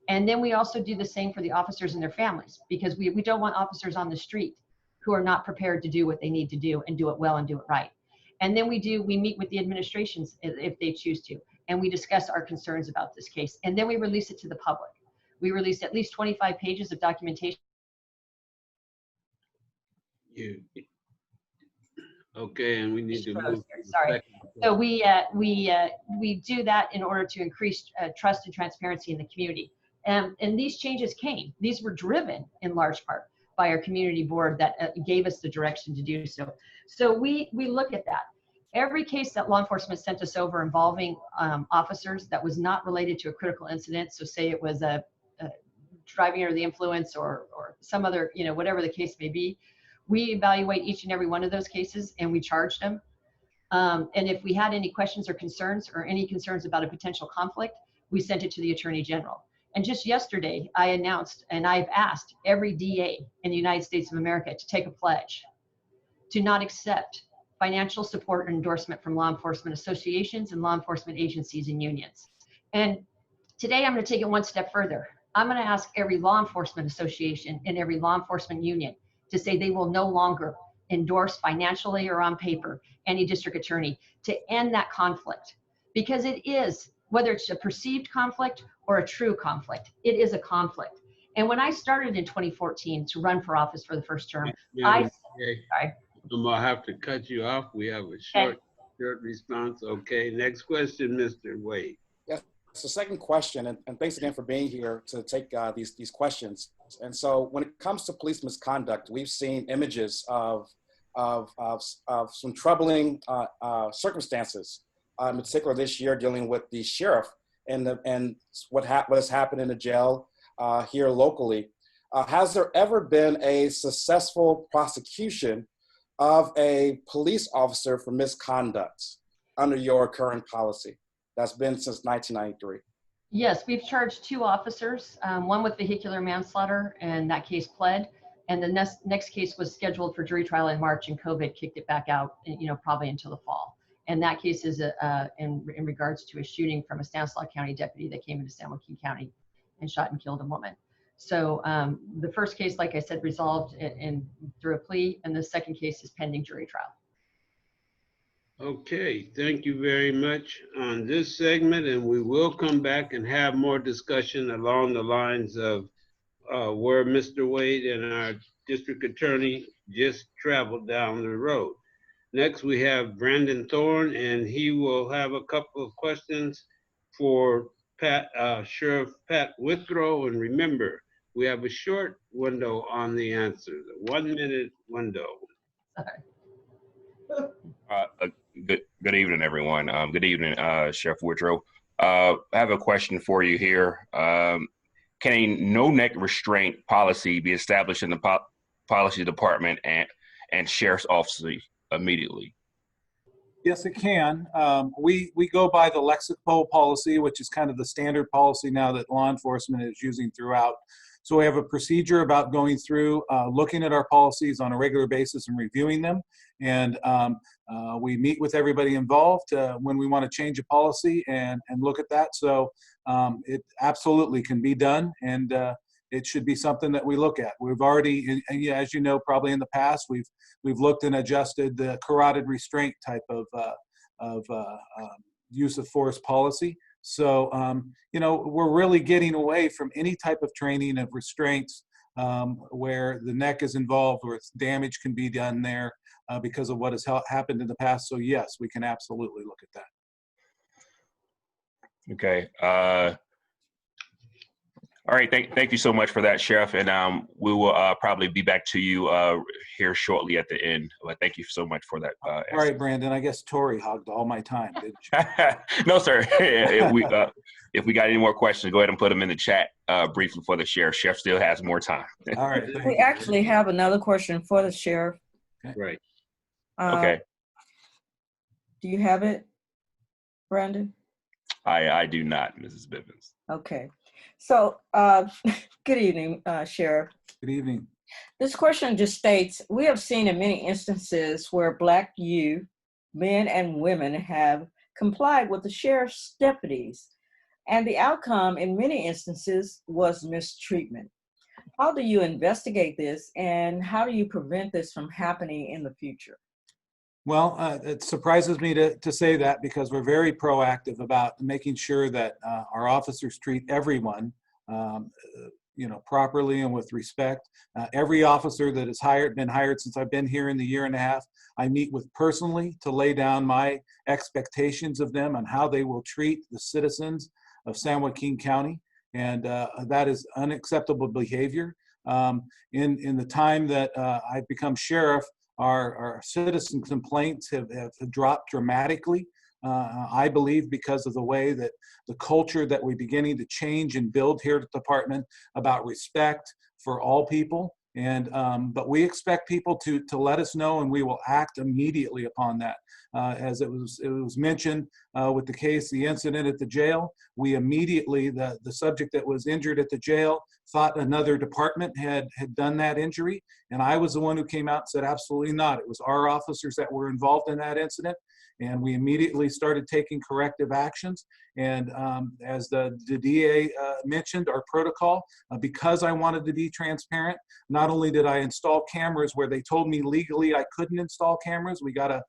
And then we also do the same for the officers and their families, because we don't want officers on the street who are not prepared to do what they need to do and do it well and do it right. And then we meet with the administrations if they choose to, and we discuss our concerns about this case. And then we release it to the public. We release at least 25 pages of documentation. Okay, and we need to move. Sorry. So we do that in order to increase trust and transparency in the community. And these changes came. These were driven in large part by our community board that gave us the direction to do so. So we look at that. Every case that law enforcement sent us over involving officers that was not related to a critical incident, so say it was a driving under the influence or some other, whatever the case may be, we evaluate each and every one of those cases and we charged them. And if we had any questions or concerns about a potential conflict, we sent it to the Attorney General. And just yesterday, I announced, and I've asked every DA in the United States of America to take a pledge to not accept financial support or endorsement from law enforcement associations and law enforcement agencies and unions. And today I'm going to take it one step further. I'm going to ask every law enforcement association and every law enforcement union to say they will no longer endorse financially or on paper any district attorney to end that conflict. Because it is, whether it's a perceived conflict or a true conflict, it is a conflict. And when I started in 2014 to run for office for the first term, Madam sorry. I'm gonna have to cut you off. We have a short response. Okay, next question, Mr. Wade. Yes, so second question, and thanks again for being here to take these questions. And so when it comes to police misconduct, we've seen images of some troubling circumstances, in particular this year dealing with the sheriff and what has happened in the jail here locally. Has there ever been a successful prosecution of a police officer for misconduct under your current policy? That's been since 1993. Yes, we've charged 2 officers, one with vehicular manslaughter, and that case pled. And the next case was scheduled for jury trial in March, and COVID kicked it back out, probably until the fall. And that case is in regards to a shooting from a Stanislaus County deputy that came into San Joaquin County and shot and killed a woman. So the first case, like I said, resolved through a plea, and the second case is pending jury trial. Okay, thank you very much on this segment, and we will come back and have more discussion along the lines of where Mr. Wade and our district attorney just traveled down the road. Next, we have Brandon Thorn, and he will have a couple of questions for Sheriff Pat Withrow. And remember, we have a short window on the answer, the 1-minute window. Good evening, everyone. Good evening, Sheriff Withrow. I have a question for you here. Can a no-neck restraint policy be established in the policy department and sheriff's office immediately? Yes, it can. We go by the Lexipol policy, which is kind of the standard policy now that law enforcement is using throughout. So we have a procedure about going through, looking at our policies on a regular basis and reviewing them. And we meet with everybody involved when we want to change a policy and look at that. So it absolutely can be done, and it should be something that we look at. We've already, as you know, probably in the past, we've looked and adjusted the carotid restraint type of use of force policy. So, we're really getting away from any type of training of restraints where the neck is involved, where damage can be done there because of what has happened in the past. So yes, we can absolutely look at that. Okay. All right. Thank you so much for that, Sheriff. And we will probably be back to you here shortly at the end. But thank you so much for that. All right, Brandon. I guess Tori hogged all my time, didn't you? No, sir. If we got any more questions, go ahead and put them in the chat briefly for the sheriff. Sheriff still has more time. All right. We actually have another question for the sheriff. Okay. Right. Okay. Do you have it, Brandon? I do not, Mrs. Bivens. Okay. So, good evening, Sheriff. Good evening. This question just states, we have seen in many instances where Black youth, men and women, have complied with the sheriff's deputies, and the outcome in many instances was mistreatment. How do you investigate this, and how do you prevent this from happening in the future? Well, it surprises me to say that, because we're very proactive about making sure that our officers treat everyone, properly and with respect. Every officer that is been hired since I've been here in the year and a half, I meet with personally to lay down my expectations of them on how they will treat the citizens of San Joaquin County, and that is unacceptable behavior. In the time that I've become sheriff, our citizen complaints have dropped dramatically. I believe because of the way that the culture that we're beginning to change and build here at the department about respect for all people. And but we expect people to let us know, and we will act immediately upon that. As it was mentioned with the incident at the jail, we immediately, the subject that was injured at the jail thought another department had done that injury, and I was the one who came out and said absolutely not. It was our officers that were involved in that incident, and we immediately started taking corrective actions. And as the DA mentioned, our protocol, because I wanted to be transparent, not only did I install cameras where they told me legally I couldn't install cameras, we got a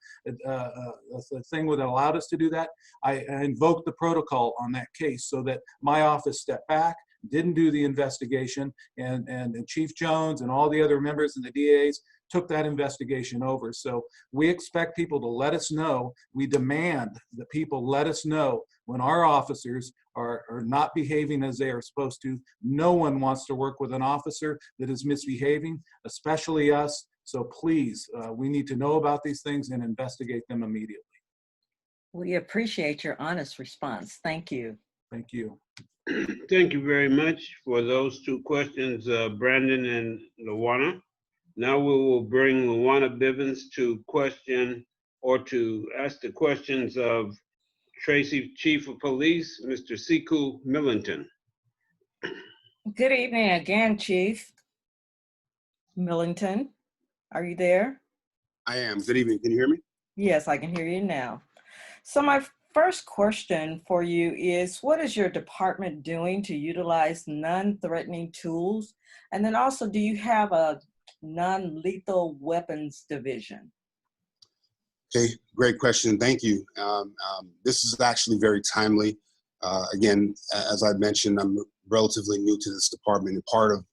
thing that allowed us to do that. I invoked the protocol on that case so that my office stepped back, didn't do the investigation, and Chief Jones and all the other members and the DAs took that investigation over. So we expect people to let us know. We demand that people let us know when our officers are not behaving as they are supposed to. No one wants to work with an officer that is misbehaving, especially us. So please, we need to know about these things and investigate them immediately. We appreciate your honest response. Thank you. Thank you. Thank you very much for those two questions, Brandon and Luana. Now we will bring Luana Bivens to question or to ask the questions of Tracy Chief of Police, Mr. Siku Millington. Good evening again, Chief Millington. Are you there? I am. Good evening. Can you hear me? Yes, I can hear you now. So my first question for you is, what is your department doing to utilize non-threatening tools? And then also, do you have a non-lethal weapons division? Okay, great question. Thank you. This is actually very timely. Again, as I mentioned, I'm relatively new to this department, and part of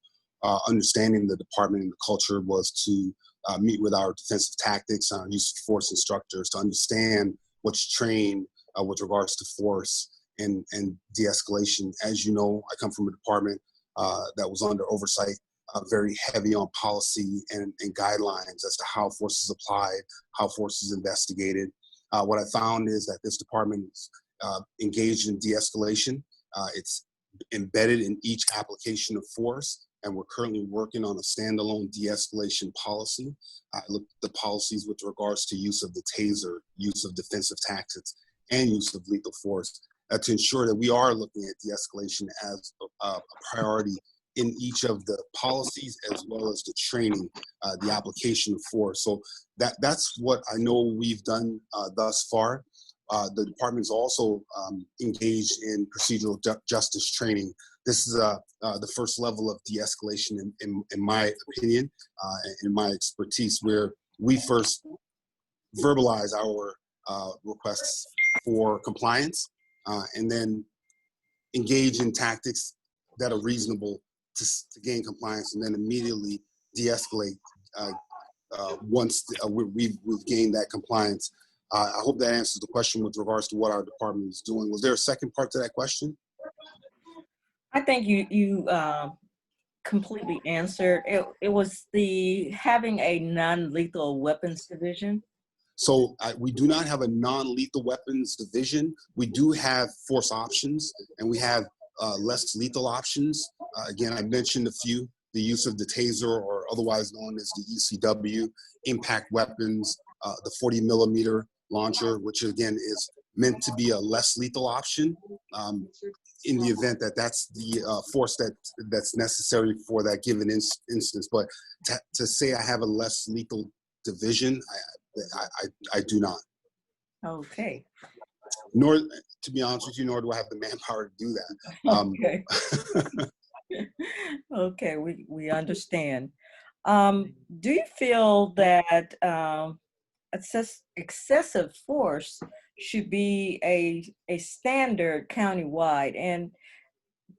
understanding the department and the culture was to meet with our defensive tactics, our use of force instructors to understand what's trained with regards to force and de-escalation. As you know, I come from a department that was under oversight, very heavy on policy and guidelines as to how force is applied, how force is investigated. What I found is that this department is engaged in de-escalation. It's embedded in each application of force, and we're currently working on a standalone de-escalation policy. I looked at the policies with regards to use of the taser, use of defensive tactics, and use of lethal force to ensure that we are looking at de-escalation as a priority in each of the policies, as well as the training, the application of force. So that's what I know we've done thus far. The department is also engaged in procedural justice training. This is the first level of de-escalation, in my opinion, in my expertise, where we first verbalize our requests for compliance and then engage in tactics that are reasonable to gain compliance, and then immediately de-escalate once we've gained that compliance. I hope that answers the question with regards to what our department is doing. Was there a second part to that question? I think you completely answered. It was the having a non-lethal weapons division. So we do not have a non-lethal weapons division. We do have force options, and we have less lethal options. Again, I mentioned a few: the use of the taser, or otherwise known as the ECW, impact weapons, the 40 millimeter launcher, which again is meant to be a less lethal option in the event that that's the force that's necessary for that given instance. But to say I have a less lethal division, I do not. Okay. Nor, to be honest with you, nor do I have the manpower to do that. Okay. Okay, we understand. Do you feel that excessive force should be a standard countywide? And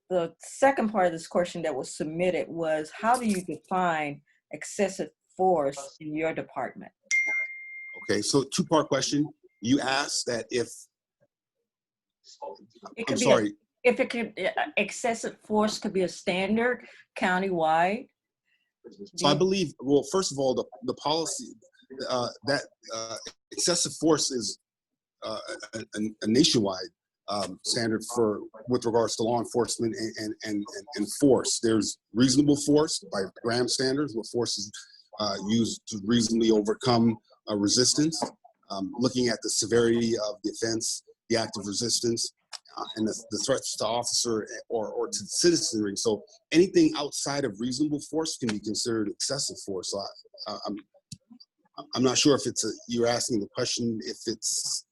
the second part of this question that was submitted was, how do you define excessive force in your department? Okay, so two-part question. You asked that if, I'm sorry. If it could, excessive force could be a standard countywide. So I believe, well, first of all, the policy that excessive force is a nationwide standard with regards to law enforcement and force. There's reasonable force by Graham standards, where force is used to reasonably overcome resistance. Looking at the severity of the offense, the act of resistance, and the threats to officer or to citizenry. So anything outside of reasonable force can be considered excessive force. So I'm not sure if you're asking the question if it's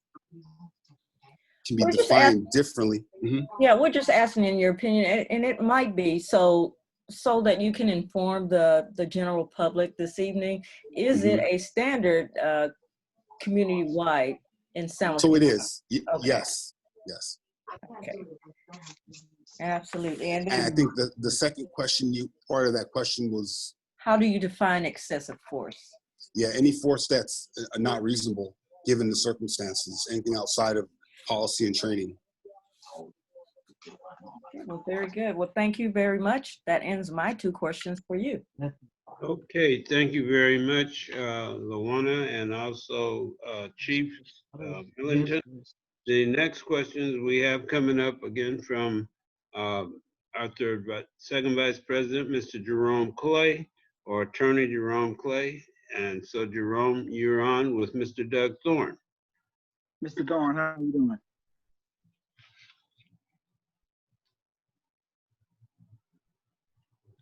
can be defined differently. Mm-hmm. Yeah, we're just asking in your opinion, and it might be so that you can inform the general public this evening. Is it a standard community-wide in San Joaquin? So it is. Okay. Yes. Okay. Absolutely. And And I then think the second question, part of that question was, how do you define excessive force? yeah, any force that's not reasonable given the circumstances, anything outside of policy and training. Okay, well, very good. Well, thank you very much. That ends my 2 questions for you. Okay, thank you very much, Luana, and also Chief Millington. The next questions we have coming up again from our second Vice President, Mr. Jerome Clay, or Attorney Jerome Clay. And so, Jerome, you're on with Mr. Doug Thorn. Mr. Thorn, how are you doing?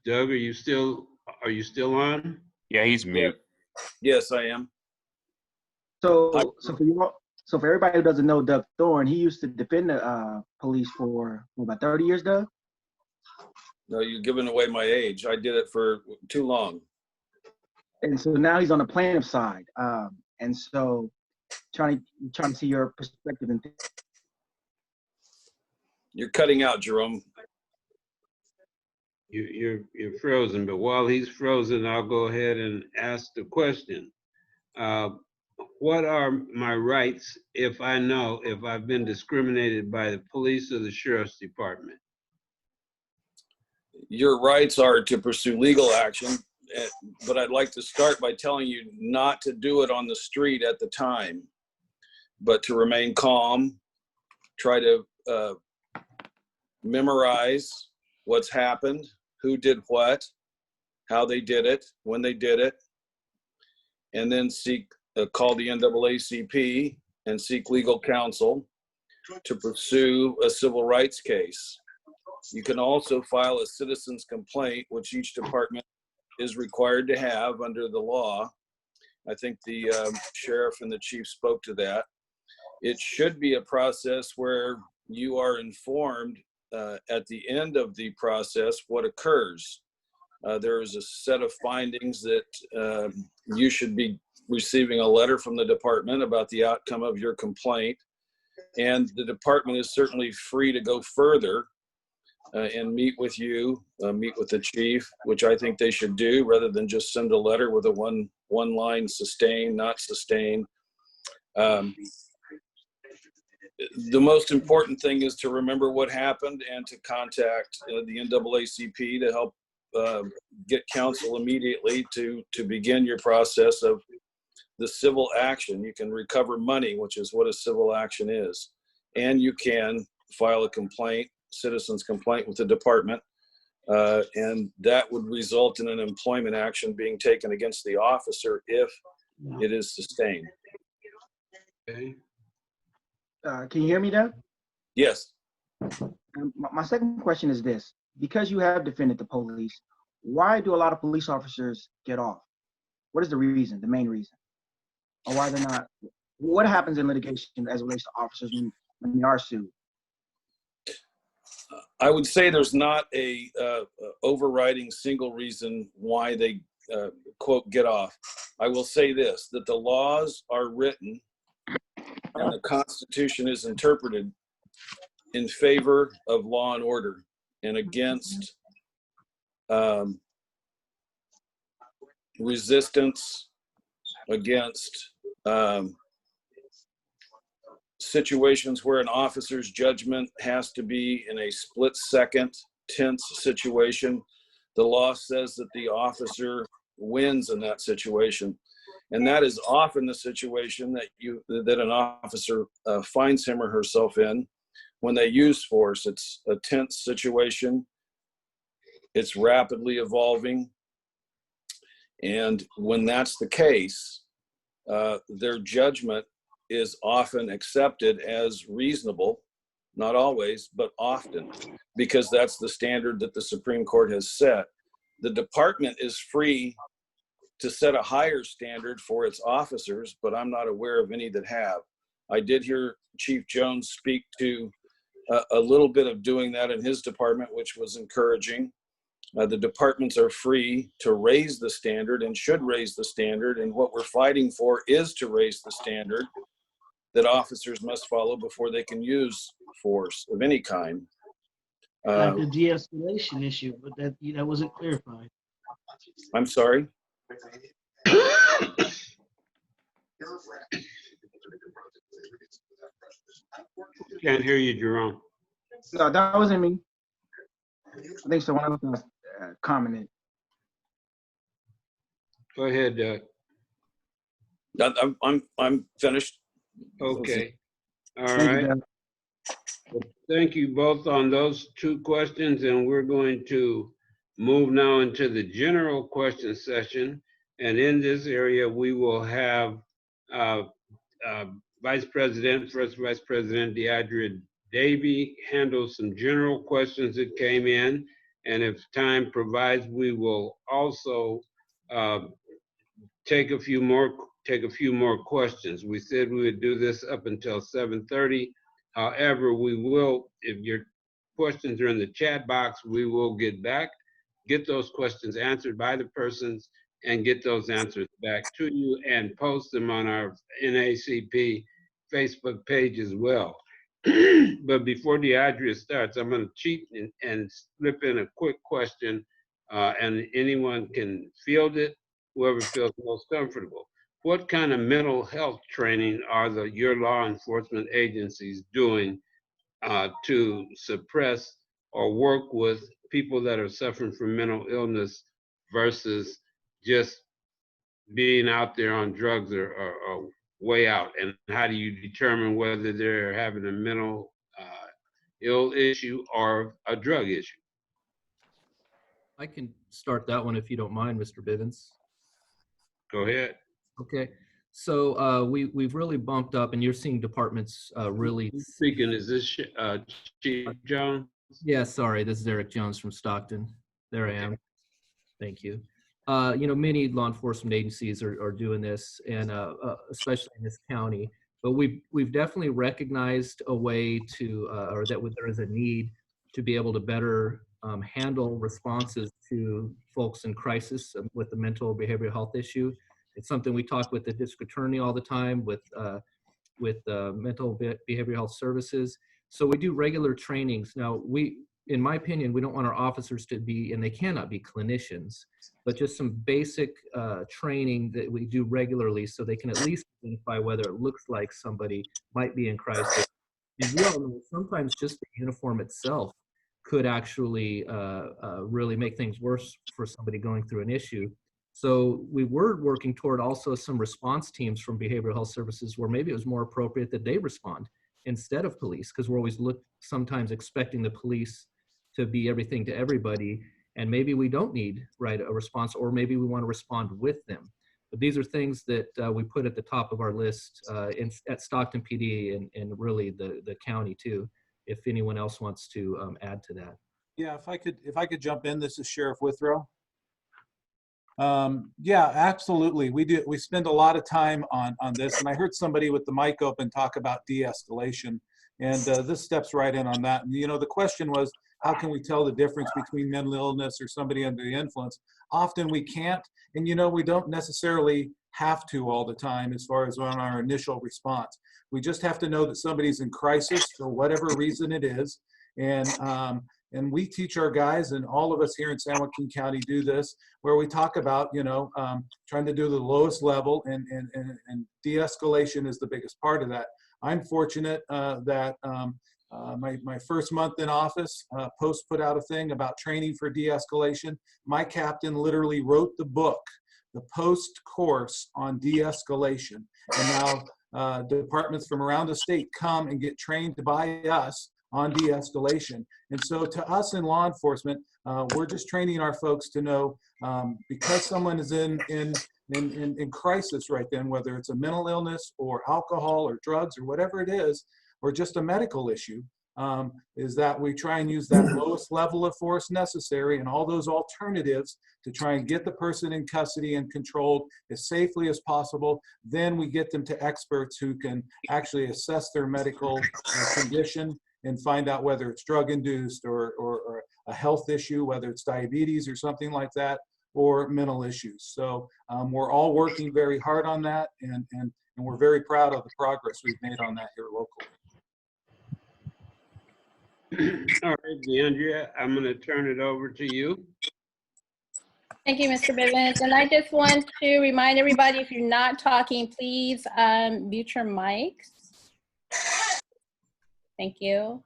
Doug, are you still on? Yeah, he's mute. Yes, I am. So for everybody who doesn't know Doug Thorn, he used to defend the police for about 30 years, Doug? No, you're giving away my age. I did it for too long. And so now he's on the plaintiff side. And so trying to see your perspective. You're cutting out, Jerome. You're frozen, but while he's frozen, I'll go ahead and ask the question. What are my rights if I know if I've been discriminated by the police or the sheriff's department? Your rights are to pursue legal action, but I'd like to start by telling you not to do it on the street at the time, but to remain calm, try to memorize what's happened, who did what, how they did it, when they did it, and then call the NAACP and seek legal counsel to pursue a civil rights case. You can also file a citizen's complaint, which each department is required to have under the law. I think the sheriff and the chief spoke to that. It should be a process where you are informed at the end of the process what occurs. There is a set of findings that you should be receiving a letter from the department about the outcome of your complaint. And the department is certainly free to go further and meet with you, meet with the chief, which I think they should do rather than just send a letter with a one line sustained, not sustained. The most important thing is to remember what happened and to contact the NAACP to help get counsel immediately to begin your process of the civil action. You can recover money, which is what a civil action is. And you can file a complaint, citizen's complaint with the department, and that would result in an employment action being taken against the officer if it is sustained. Okay. Can you hear me, Doug? Yes. My second question is this. Because you have defended the police, why do a lot of police officers get off? What is the reason, the main reason? Or why they're not? What happens in litigation as it relates to officers when they are sued? I would say there's not a overriding single reason why they, quote, get off. I will say this, that the laws are written and the Constitution is interpreted in favor of law and order and against resistance, against situations where an officer's judgment has to be in a split-second, tense situation. The law says that the officer wins in that situation. And that is often the situation that an officer finds him or herself in when they use force. It's a tense situation. It's rapidly evolving. And when that's the case, their judgment is often accepted as reasonable, not always, but often, because that's the standard that the Supreme Court has set. The department is free to set a higher standard for its officers, but I'm not aware of any that have. I did hear Chief Jones speak to a little bit of doing that in his department, which was encouraging. The departments are free to raise the standard and should raise the standard. And what we're fighting for is to raise the standard that officers must follow before they can use force of any kind. Uh, like the de-escalation issue, but that wasn't clarified. I'm sorry. Can't hear you, Jerome. No, that wasn't me. I think someone else commented. Go ahead, Doug. I'm finished. Okay. All Thank you, right. Doug. Well, thank you both on those two questions, and we're going to move now into the general question session. And in this area, we will have First Vice President Deidre Davey handle some general questions that came in. And if time provides, we will also take a few more questions. We said we would do this up until 7:30. However, we will, if your questions are in the chat box, we will get those questions answered by the persons and get those answers back to you and post them on our NAACP Facebook page as well. But before Deidre starts, I'm going to cheat and slip in a quick question, and anyone can field it, whoever feels most comfortable. What kind of mental health training are your law enforcement agencies doing to suppress or work with people that are suffering from mental illness versus just being out there on drugs or way out? And how do you determine whether they're having a mental ill issue or a drug issue? I can start that one if you don't mind, Mr. Bivens. Go ahead. Okay, so we've really bumped up, and you're seeing departments really. Speaking, is this Chief Jones? Yeah, sorry, this is Eric Jones from Stockton. There I am. Thank you. Many law enforcement agencies are doing this, and especially in this county. But we've definitely recognized a way to, or that there is a need to be able to better handle responses to folks in crisis with the mental behavioral health issue. It's something we talk with the district attorney all the time, with mental behavioral health services. So we do regular trainings. Now, in my opinion, we don't want our officers to be, and they cannot be clinicians, but just some basic training that we do regularly so they can at least identify whether it looks like somebody might be in crisis. And we all know sometimes just the uniform itself could actually really make things worse for somebody going through an issue. So we were working toward also some response teams from behavioral health services where maybe it was more appropriate that they respond instead of police, because we're always sometimes expecting the police to be everything to everybody, and maybe we don't need a response, or maybe we want to respond with them. But these are things that we put at the top of our list at Stockton PD and really the county too, if anyone else wants to add to that. Yeah, if I could jump in, this is Sheriff Withrow. Yeah, absolutely. We spend a lot of time on this, and I heard somebody with the mic open talk about de-escalation, and this steps right in on that. And the question was, how can we tell the difference between mental illness or somebody under the influence? Often we can't, and we don't necessarily have to all the time as far as on our initial response. We just have to know that somebody's in crisis for whatever reason it is, and we teach our guys, and all of us here in San Joaquin County do this, where we talk about, trying to do the lowest level, and de-escalation is the biggest part of that. I'm fortunate that my first month in office, Post put out a thing about training for de-escalation. My captain literally wrote the book, the Post course on de-escalation. And now departments from around the state come and get trained by us on de-escalation. And so to us in law enforcement, we're just training our folks to know, because someone is in crisis right then, whether it's a mental illness or alcohol or drugs or whatever it is, or just a medical issue, is that we try and use that lowest level of force necessary and all those alternatives to try and get the person in custody and controlled as safely as possible. Then we get them to experts who can actually assess their medical condition and find out whether it's drug-induced or a health issue, whether it's diabetes or something like that, or mental issues. So we're all working very hard on that, and we're very proud of the progress we've made on that here locally. All right, DeAndrea, I'm going to turn it over to you. Thank you, Mr. Bivens. And I just want to remind everybody, if you're not talking, please mute your mics. Thank you.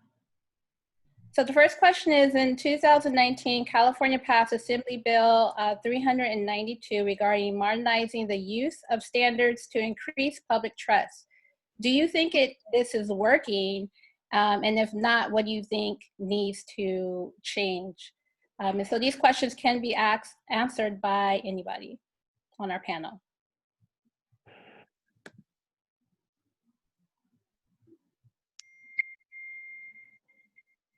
So the first question is, in 2019, California passed Assembly Bill 392 regarding modernizing the use of standards to increase public trust. Do you think this is working? And if not, what do you think needs to change? And so these questions can be answered by anybody on our panel.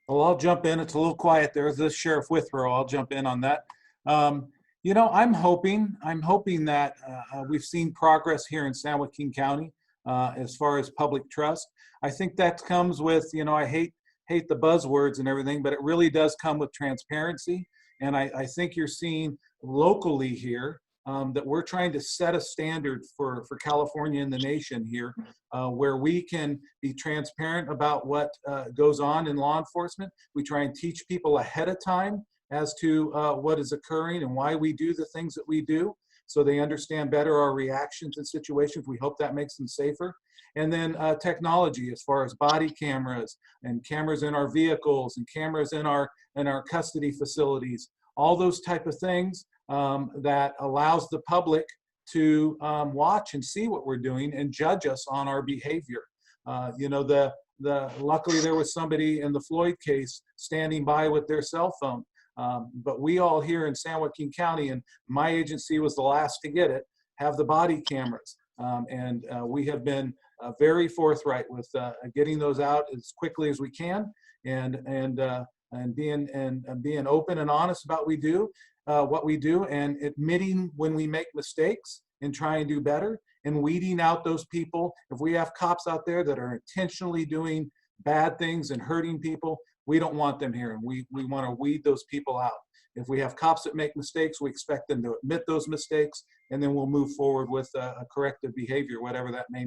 Well, I'll jump in. It's a little quiet there. This is Sheriff Withrow. I'll jump in on that. You know, I'm hoping that we've seen progress here in San Joaquin County as far as public trust. I think that comes with, you know, I hate the buzzwords and everything, but it really does come with transparency. And I think you're seeing locally here that we're trying to set a standard for California and the nation here, where we can be transparent about what goes on in law enforcement. We try and teach people ahead of time as to what is occurring and why we do the things that we do, so they understand better our reactions in situations. We hope that makes them safer. And then technology, as far as body cameras and cameras in our vehicles and cameras in our custody facilities, all those type of things that allows the public to watch and see what we're doing and judge us on our behavior. You know, luckily there was somebody in the Floyd case standing by with their cell phone. But we all here in San Joaquin County, and my agency was the last to get it, have the body cameras. And we have been very forthright with getting those out as quickly as we can, and being open and honest about what we do, and admitting when we make mistakes and try and do better, and weeding out those people. If we have cops out there that are intentionally doing bad things and hurting people, we don't want them here, and we want to weed those people out. If we have cops that make mistakes, we expect them to admit those mistakes, and then we'll move forward with a corrective behavior, whatever that may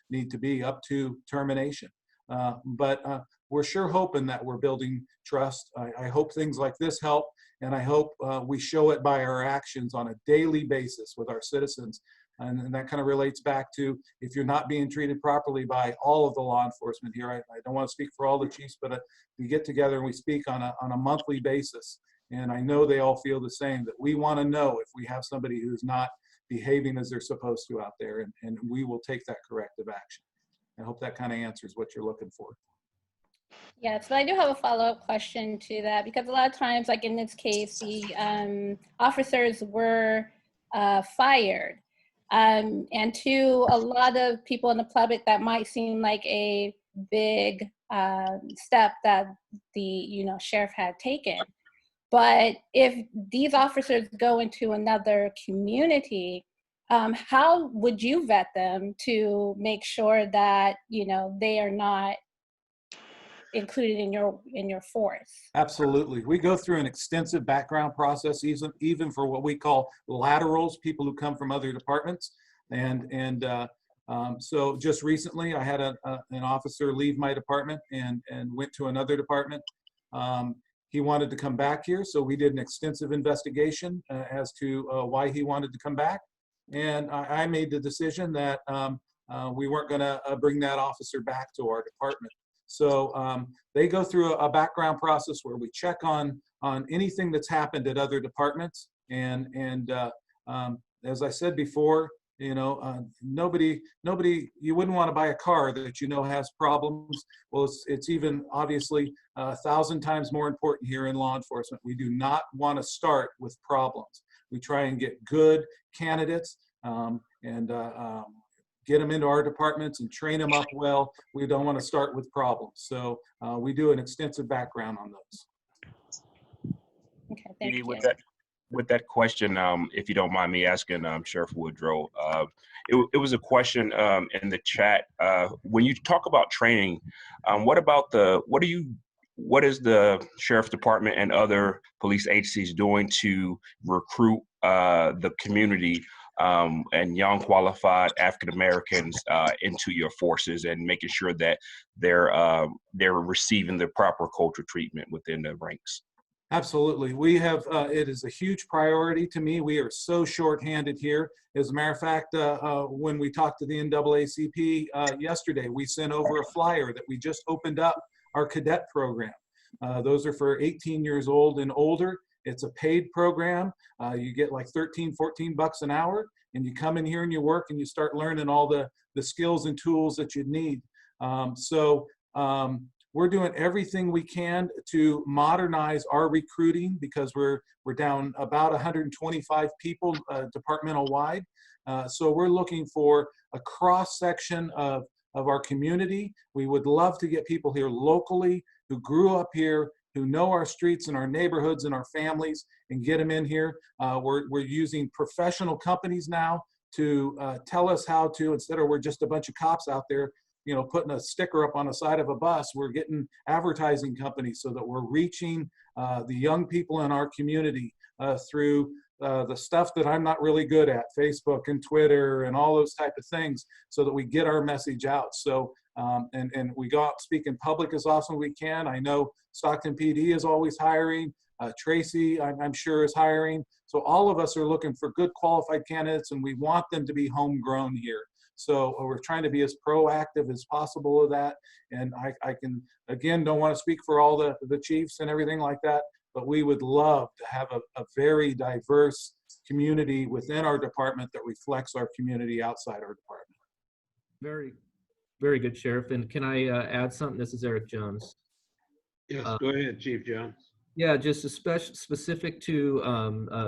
need to be, up to termination. But we're sure hoping that we're building trust. I hope things like this help, and I hope we show it by our actions on a daily basis with our citizens. And that kind of relates back to, if you're not being treated properly by all of the law enforcement here, I don't want to speak for all the chiefs, but we get together and we speak on a monthly basis. And I know they all feel the same, that we want to know if we have somebody who's not behaving as they're supposed to out there, and we will take that corrective action. I hope that kind of answers what you're looking for. Yeah, so I do have a follow-up question to that, because a lot of times, like in this case, the officers were fired. And to a lot of people in the public, that might seem like a big step that the sheriff had taken. But if these officers go into another community, how would you vet them to make sure that they are not included in your force? Absolutely. We go through an extensive background process, even for what we call laterals, people who come from other departments. And so just recently, I had an officer leave my department and went to another department. He wanted to come back here, so we did an extensive investigation as to why he wanted to come back. And I made the decision that we weren't going to bring that officer back to our department. So they go through a background process where we check on anything that's happened at other departments. And as I said before, nobody, you wouldn't want to buy a car that has problems. Well, it's even obviously 1,000 times more important here in law enforcement. We do not want to start with problems. We try and get good candidates and get them into our departments and train them up well. We don't want to start with problems. So we do an extensive background on those. Okay, thank you. With that question, if you don't mind me asking, Sheriff Withrow, it was a question in the chat. When you talk about training, what is the Sheriff's Department and other police agencies doing to recruit the community and young qualified African Americans into your forces, and making sure that they're receiving the proper culture treatment within the ranks? Absolutely. We have, it is a huge priority to me. We are so shorthanded here. As a matter of fact, when we talked to the NAACP yesterday, we sent over a flyer that we just opened up our cadet program. Those are for 18 years old and older. It's a paid program. You get like 13, 14 bucks an hour, and you come in here and you work and you start learning all the skills and tools that you need. We're doing everything we can to modernize our recruiting, because we're down about 125 people departmental wide. So we're looking for a cross section of our community. We would love to get people here locally who grew up here, who know our streets and our neighborhoods and our families, and get them in here. We're using professional companies now to tell us how to, instead of we're just a bunch of cops out there, you know, putting a sticker up on the side of a bus, we're getting advertising companies so that we're reaching the young people in our community through the stuff that I'm not really good at, Facebook and Twitter and all those type of things, so that we get our message out. So, and we go out and speak in public as often as we can. I know Stockton PD is always hiring. Tracy, I'm sure, is hiring. So all of us are looking for good qualified candidates, and we want them to be homegrown here. So we're trying to be as proactive as possible of that. And I can, again, don't want to speak for all the chiefs and everything like that, but we would love to have a very diverse community within our department that reflects our community outside our department. Very, very good, Sheriff. And can I add something? This is Eric Jones. Yes, go ahead, Chief Jones. Yeah, just specific to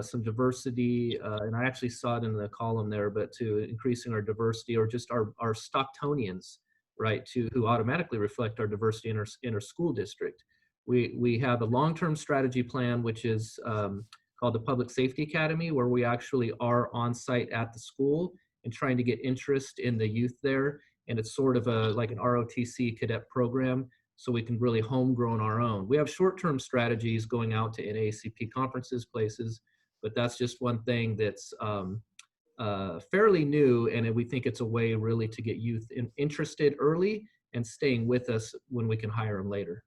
some diversity, and I actually saw it in the column there, but to increasing our diversity, or just our Stocktonians, right, who automatically reflect our diversity in our school district. We have a long-term strategy plan, which is called the Public Safety Academy, where we actually are on site at the school and trying to get interest in the youth there. And it's sort of like an ROTC cadet program, so we can really homegrown our own. We have short-term strategies going out to NAACP conferences, places, but that's just one thing that's fairly new, and we think it's a way really to get youth interested early and staying with us when we can hire them later.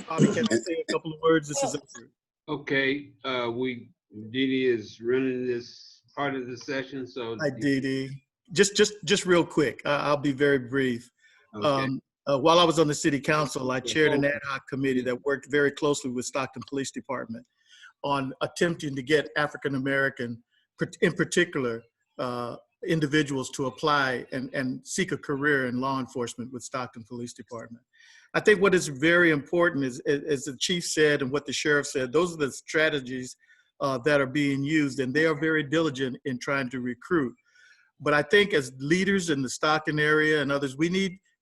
Bobby, can I say a couple of words? This is okay. Dee is running this part of the session, so. Hi, Dee. Just real quick. I'll be very brief. Okay. While I was on the city council, I chaired an ad hoc committee that worked very closely with Stockton Police Department on attempting to get African American, in particular, individuals to apply and seek a career in law enforcement with Stockton Police Department. I think what is very important is, as the chief said and what the sheriff said, those are the strategies that are being used, and they are very diligent in trying to recruit. But I think as leaders in the Stockton area and others,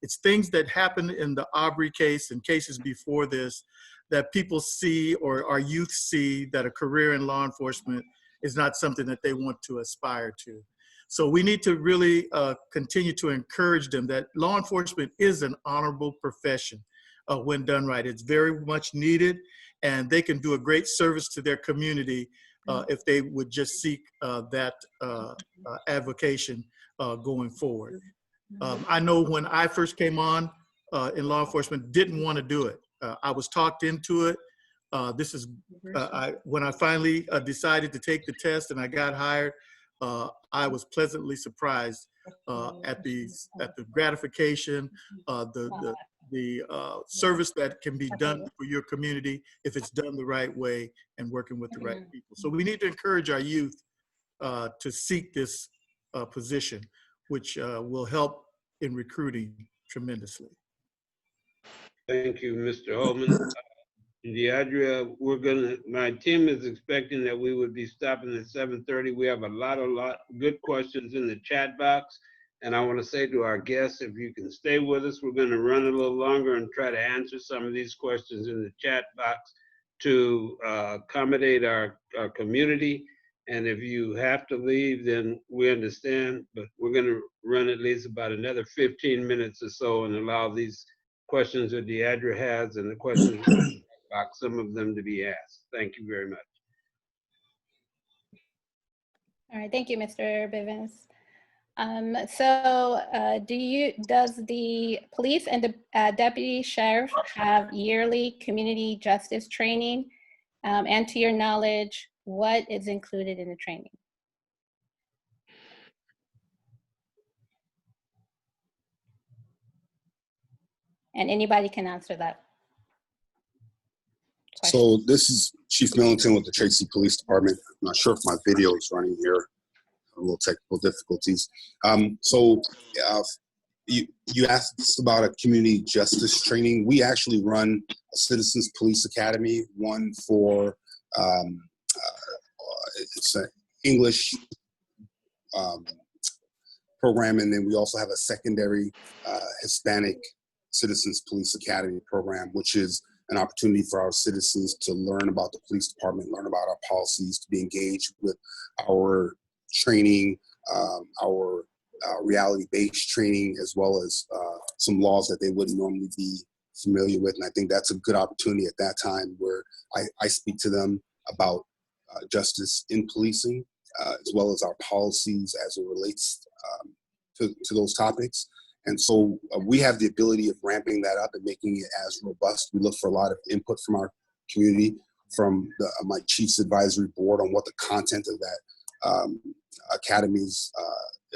it's things that happened in the Arberry case and cases before this that people see, or our youth see, that a career in law enforcement is not something that they want to aspire to. So we need to really continue to encourage them that law enforcement is an honorable profession when done right. It's very much needed, and they can do a great service to their community if they would just seek that advocation going forward. I know when I first came on in law enforcement, didn't want to do it. I was talked into it. When I finally decided to take the test and I got hired, I was pleasantly surprised at the gratification, the service that can be done for your community if it's done the right way and working with the right people. So we need to encourage our youth to seek this position, which will help in recruiting tremendously. Thank you, Mr. Holman. Deidre, my team is expecting that we would be stopping at 7:30. We have a lot good questions in the chat box. And I want to say to our guests, if you can stay with us, we're going to run a little longer and try to answer some of these questions in the chat box to accommodate our community. And if you have to leave, then we understand, but we're going to run at least about another 15 minutes or so and allow these questions that Deidre has and the questions box, some of them to be asked. Thank you very much. All right, thank you, Mr. Bivens. Does the police and the deputy sheriff have yearly community justice training? And to your knowledge, what is included in the training? And anybody can answer that question. So this is Chief Millington with the Tracy Police Department. I'm not sure if my video is running here. A little technical difficulties. You asked us about a community justice training. We actually run a Citizens Police Academy, one for it's an English program, and then we also have a secondary Hispanic Citizens Police Academy program, which is an opportunity for our citizens to learn about the police department, learn about our policies, to be engaged with our training, our reality-based training, as well as some laws that they wouldn't normally be familiar with. And I think that's a good opportunity at that time where I speak to them about justice in policing, as well as our policies as it relates to those topics. And so we have the ability of ramping that up and making it as robust. We look for a lot of input from our community, from my chief's advisory board on what the content of that academies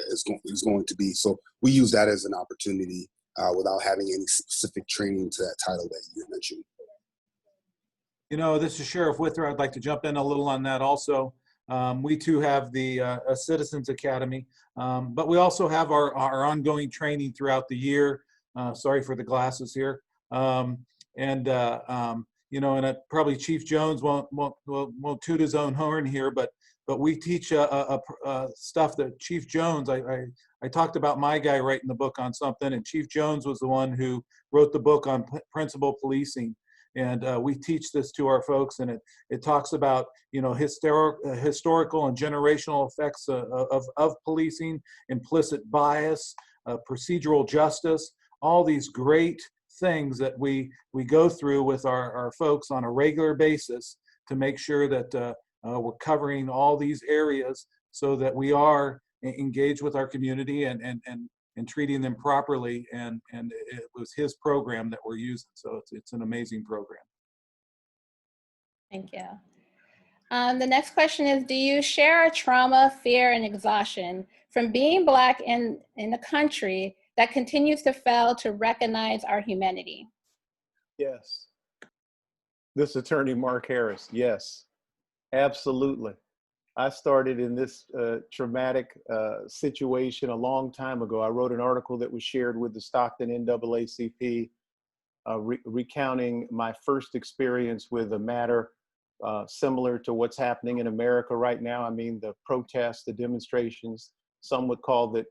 is going to be. So we use that as an opportunity without having any specific training to that title that you mentioned. You know, this is Sheriff Withrow. I'd like to jump in a little on that also. We too have the Citizens Academy, but we also have our ongoing training throughout the year. Sorry for the glasses here. You know, and probably Chief Jones won't toot his own horn here, but we teach stuff that Chief Jones, I talked about my guy writing the book on something, and Chief Jones was the one who wrote the book on principal policing. And we teach this to our folks, and it talks about, you know, historical and generational effects of policing, implicit bias, procedural justice, all these great things that we go through with our folks on a regular basis to make sure that we're covering all these areas so that we are engaged with our community and treating them properly. And it was his program that we're using. So it's an amazing program. Thank you. The next question is, do you share a trauma, fear, and exhaustion from being Black in a country that continues to fail to recognize our humanity? Yes. This attorney, Mark Harris, yes, absolutely. I started in this traumatic situation a long time ago. I wrote an article that was shared with the Stockton NAACP recounting my first experience with a matter similar to what's happening in America right now. I mean, the protests, the demonstrations, some would call it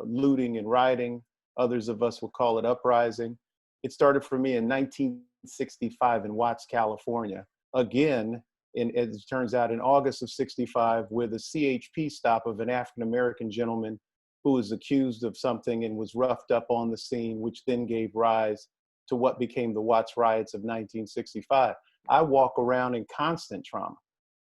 looting and rioting. Others of us would call it uprising. It started for me in 1965 in Watts, California. Again, as it turns out, in August of '65, with a CHP stop of an African-American gentleman who was accused of something and was roughed up on the scene, which then gave rise to what became the Watts riots of 1965. I walk around in constant trauma.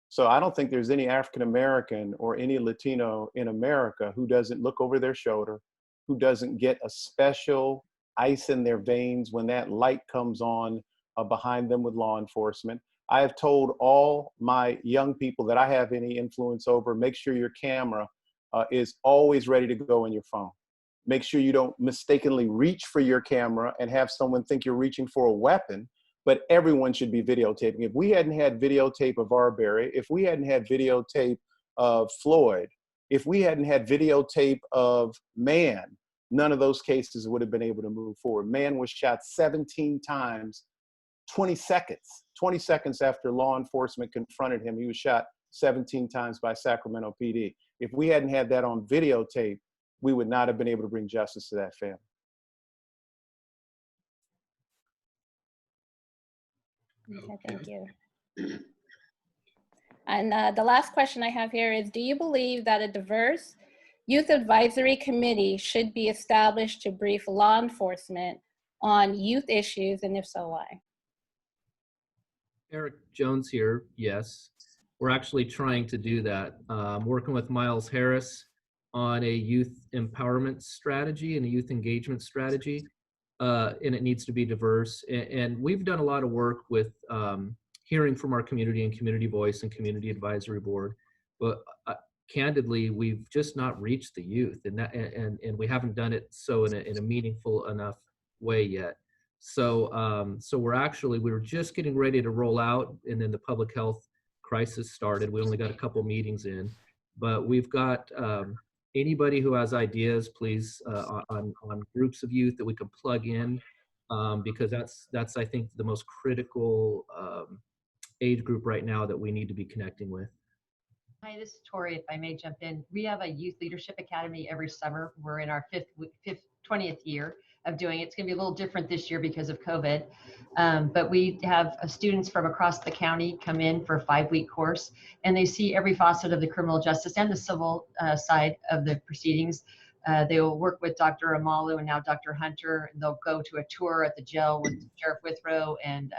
So I don't think there's any African-American or any Latino in America who doesn't look over their shoulder, who doesn't get a special ice in their veins when that light comes on behind them with law enforcement. I have told all my young people that I have any influence over, make sure your camera is always ready to go in your phone. Make sure you don't mistakenly reach for your camera and have someone think you're reaching for a weapon, but everyone should be videotaping. If we hadn't had videotape of Arberry, if we hadn't had videotape of Floyd, if we hadn't had videotape of Mann, none of those cases would have been able to move forward. Mann was shot 17 times, 20 seconds after law enforcement confronted him. He was shot 17 times by Sacramento PD. If we hadn't had that on videotape, we would not have been able to bring justice to that family. Okay, thank you. And the last question I have here is, do you believe that a diverse youth advisory committee should be established to brief law enforcement on youth issues, and if so, why? Eric Jones here, yes. we're actually trying to do that. Working with Miles Harris on a youth empowerment strategy and a youth engagement strategy, and it needs to be diverse. And we've done a lot of work with hearing from our community and community voice and community advisory board, but candidly, we've just not reached the youth, and we haven't done it so in a meaningful enough way yet. So so we were just getting ready to roll out, and then the public health crisis started. We only got a couple meetings in, but we've got anybody who has ideas, please, on groups of youth that we can plug in, because that's I think the most critical age group right now that we need to be connecting with. Hi, this is Tori, if I may jump in. We have a Youth Leadership Academy every summer. We're in our 20th year of doing it. It's going to be a little different this year because of COVID. But we have students from across the county come in for a 5-week course, and they see every facet of the criminal justice and the civil side of the proceedings. They will work with Dr. Ahmaud and now Dr. Hunter, and they'll go to a tour at the jail with Sheriff Withrow, and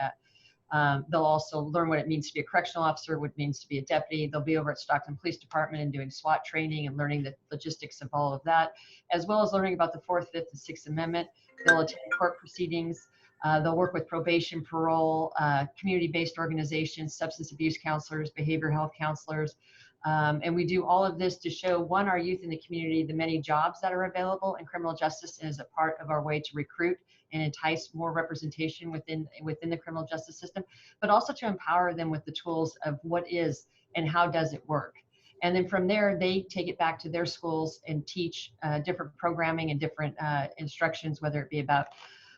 they'll also learn what it means to be a correctional officer, what it means to be a deputy. They'll be over at Stockton Police Department and doing SWAT training and learning the logistics of all of that, as well as learning about the 4th, 5th, and 6th Amendment. They'll attend court proceedings. They'll work with probation, parole, community-based organizations, substance abuse counselors, behavioral health counselors. And we do all of this to show, one, our youth in the community, the many jobs that are available in criminal justice, as a part of our way to recruit and entice more representation within the criminal justice system, but also to empower them with the tools of what is and how does it work. And then from there, they take it back to their schools and teach different programming and different instructions, whether it be about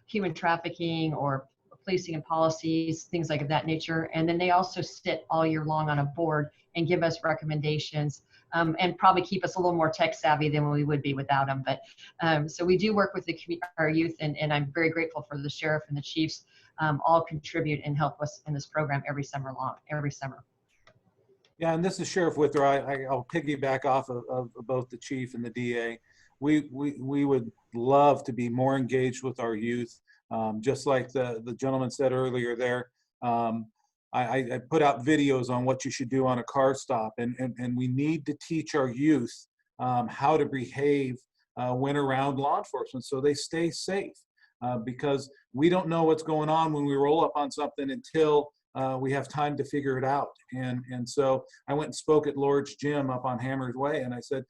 human trafficking or policing and policies, things like that nature. And then they also sit all year long on a board and give us recommendations, and probably keep us a little more tech savvy than we would be without them. But so we do work with our youth, and I'm very grateful for the sheriff and the chiefs all contribute and help us in this program every summer. Yeah, and this is Sheriff Withrow. I'll piggyback off of both the chief and the DA. We would love to be more engaged with our youth. Just like the gentleman said earlier there, I put out videos on what you should do on a car stop, and we need to teach our youth how to behave when around law enforcement so they stay safe, because we don't know what's going on when we roll up on something until we have time to figure it out. And so I went and spoke at Lord's Gym up on Hammers Way, and I said,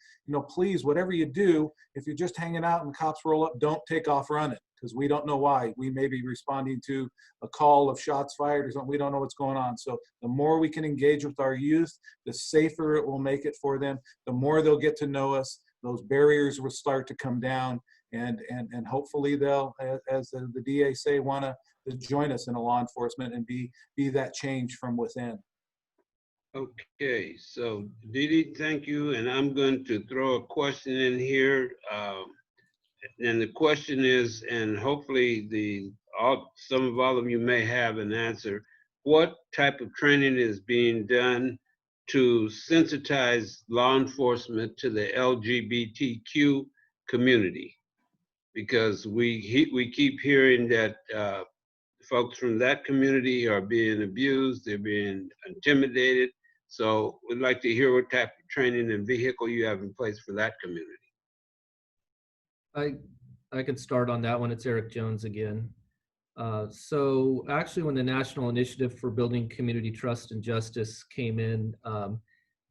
please, whatever you do, if you're just hanging out and cops roll up, don't take off running, because we don't know why. We may be responding to a call of shots fired or something. We don't know what's going on. So the more we can engage with our youth, the safer it will make it for them. The more they'll get to know us, those barriers will start to come down, and hopefully they'll, as the DA say, want to join us in a law enforcement and be that change from within. Okay, so Didi, thank you. And I'm going to throw a question in here. And the question is, and hopefully some of you may have an answer, what type of training is being done to sensitize law enforcement to the LGBTQ community? Because we keep hearing that folks from that community are being abused, they're being intimidated. So we'd like to hear what type of training and vehicle you have in place for that community. I could start on that one. It's Eric Jones again. So actually, when the National Initiative for Building Community Trust and Justice came in,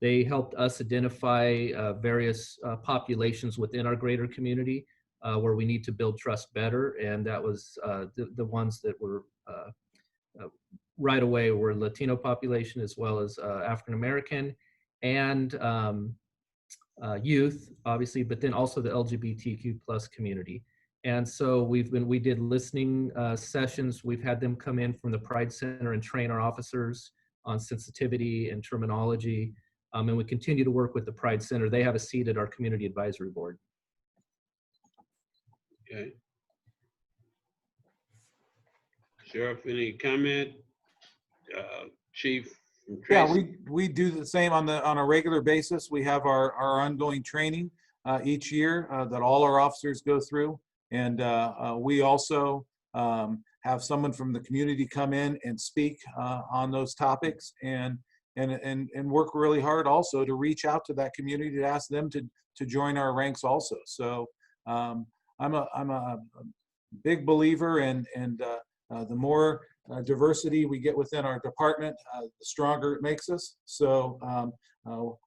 they helped us identify various populations within our greater community where we need to build trust better. And that was the ones that were right away were Latino population, as well as African American and youth, obviously, but then also the LGBTQ plus community. And so we did listening sessions. We've had them come in from the Pride Center and train our officers on sensitivity and terminology. And we continue to work with the Pride Center. They have a seat at our community advisory board. Okay. Sheriff, any comment? Chief? Yeah, we do the same on a regular basis. We have our ongoing training each year that all our officers go through. And we also have someone from the community come in and speak on those topics. And and work really hard also to reach out to that community to ask them to join our ranks also. So I'm a big believer in the more diversity we get within our department, the stronger it makes us. So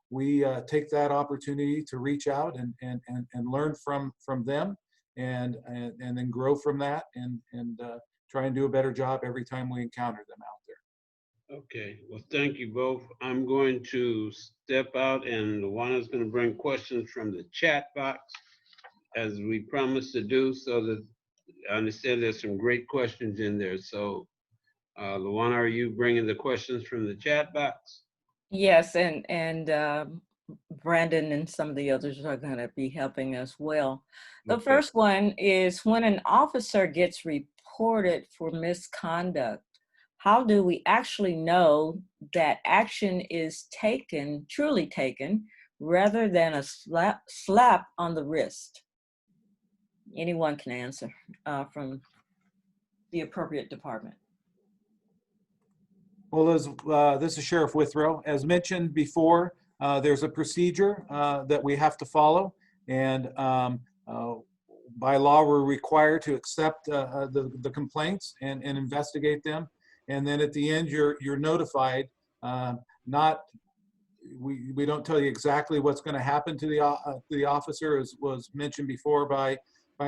we take that opportunity to reach out and learn from them and then grow from that and try and do a better job every time we encounter them out there. Okay, well, thank you both. I'm going to step out and Luana's going to bring questions from the chat box as we promised to do, so that I understand there's some great questions in there. So Luana, are you bringing the questions from the chat box? Yes, and Brandon and some of the others are going to be helping as well. The Okay. first one is, when an officer gets reported for misconduct, how do we actually know that action is taken, truly taken, rather than a slap on the wrist? Anyone can answer from the appropriate department. Well, this is Sheriff Withrow. As mentioned before, there's a procedure that we have to follow, and by law, we're required to accept the complaints and investigate them. And then at the end, you're notified. We don't tell you exactly what's going to happen to the officer, as was mentioned before by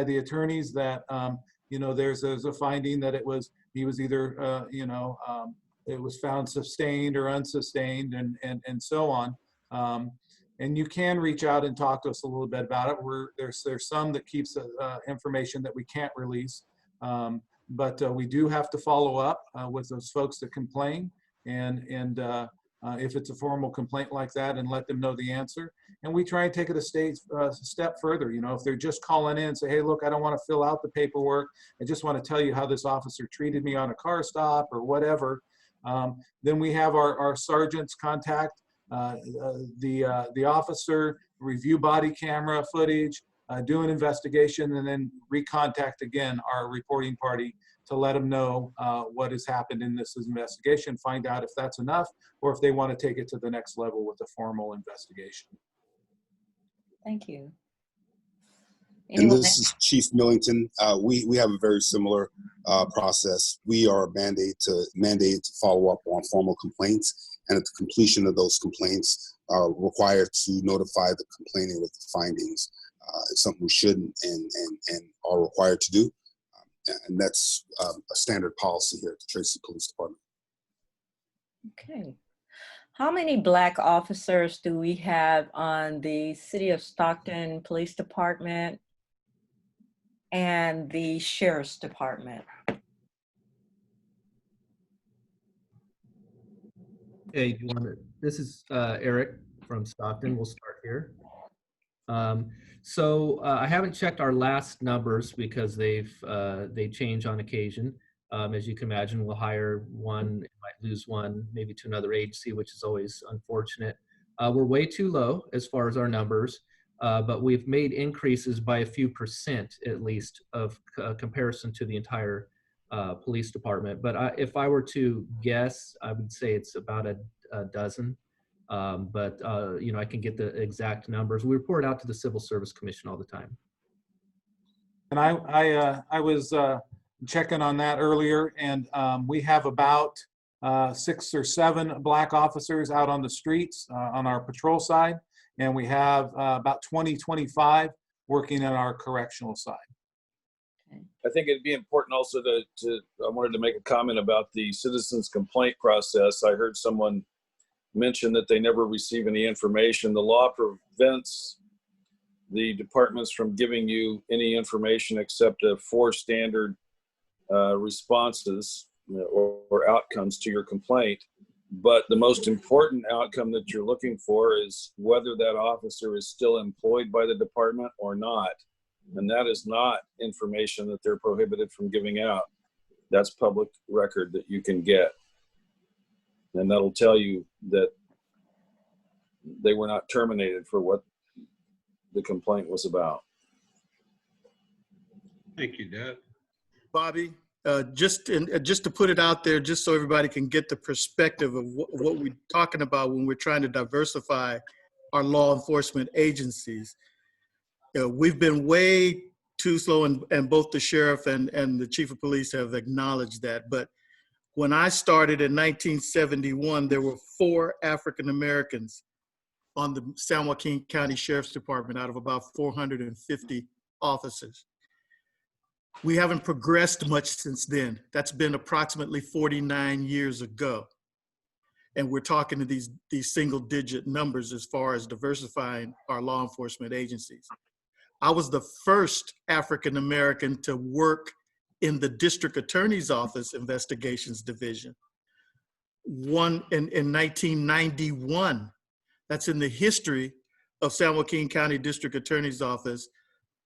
the attorneys, that there's a finding that he was either it was found sustained or unsustained, and so on. And you can reach out and talk to us a little bit about it. There's some that keeps information that we can't release, but we do have to follow up with those folks that complain, and if it's a formal complaint like that, and let them know the answer. And we try and take it a step further. If they're just calling in and say, hey, look, I don't want to fill out the paperwork, I just want to tell you how this officer treated me on a car stop or whatever, then we have our sergeants contact the officer, review body camera footage, do an investigation, and then recontact again our reporting party to let them know what has happened in this investigation, find out if that's enough, or if they want to take it to the next level with a formal investigation. Thank you. And this is Chief Millington. We have a very similar process. We are mandated to follow up on formal complaints, and at the completion of those complaints, are required to notify the complainant with the findings. It's something we should and are required to do, and that's a standard policy here at the Tracy Police Department. Okay. How many Black officers do we have on the City of Stockton Police Department and the Sheriff's Department? Hey, this is Eric from Stockton. We'll start here. So I haven't checked our last numbers because they change on occasion. As you can imagine, we'll hire one, might lose one, maybe to another agency, which is always unfortunate. We're way too low as far as our numbers, but we've made increases by a few % at least of comparison to the entire police department. But if I were to guess, I would say it's about a dozen. But I can get the exact numbers. We report out to the Civil Service Commission all the time. And I was checking on that earlier, and we have about 6 or 7 Black officers out on the streets on our patrol side, and we have about 20-25 working on our correctional side. I think it'd be important also I wanted to make a comment about the citizens complaint process. I heard someone mention that they never receive any information. The law prevents the departments from giving you any information except 4 standard responses or outcomes to your complaint. But the most important outcome that you're looking for is whether that officer is still employed by the department or not. And that is not information that they're prohibited from giving out. That's public record that you can get. And that'll tell you that they were not terminated for what the complaint was about. Thank you, Doug. Bobby, just to put it out there, just so everybody can get the perspective of what we're talking about when we're trying to diversify our law enforcement agencies. We've been way too slow, and both the sheriff and the chief of police have acknowledged that. But when I started in 1971, there were 4 African Americans on the San Joaquin County Sheriff's Department out of about 450 officers. We haven't progressed much since then. That's been approximately 49 years ago. And we're talking to these single-digit numbers as far as diversifying our law enforcement agencies. I was the first African American to work in the district attorney's office investigations division. One in 1991. That's in the history of San Joaquin County District Attorney's Office.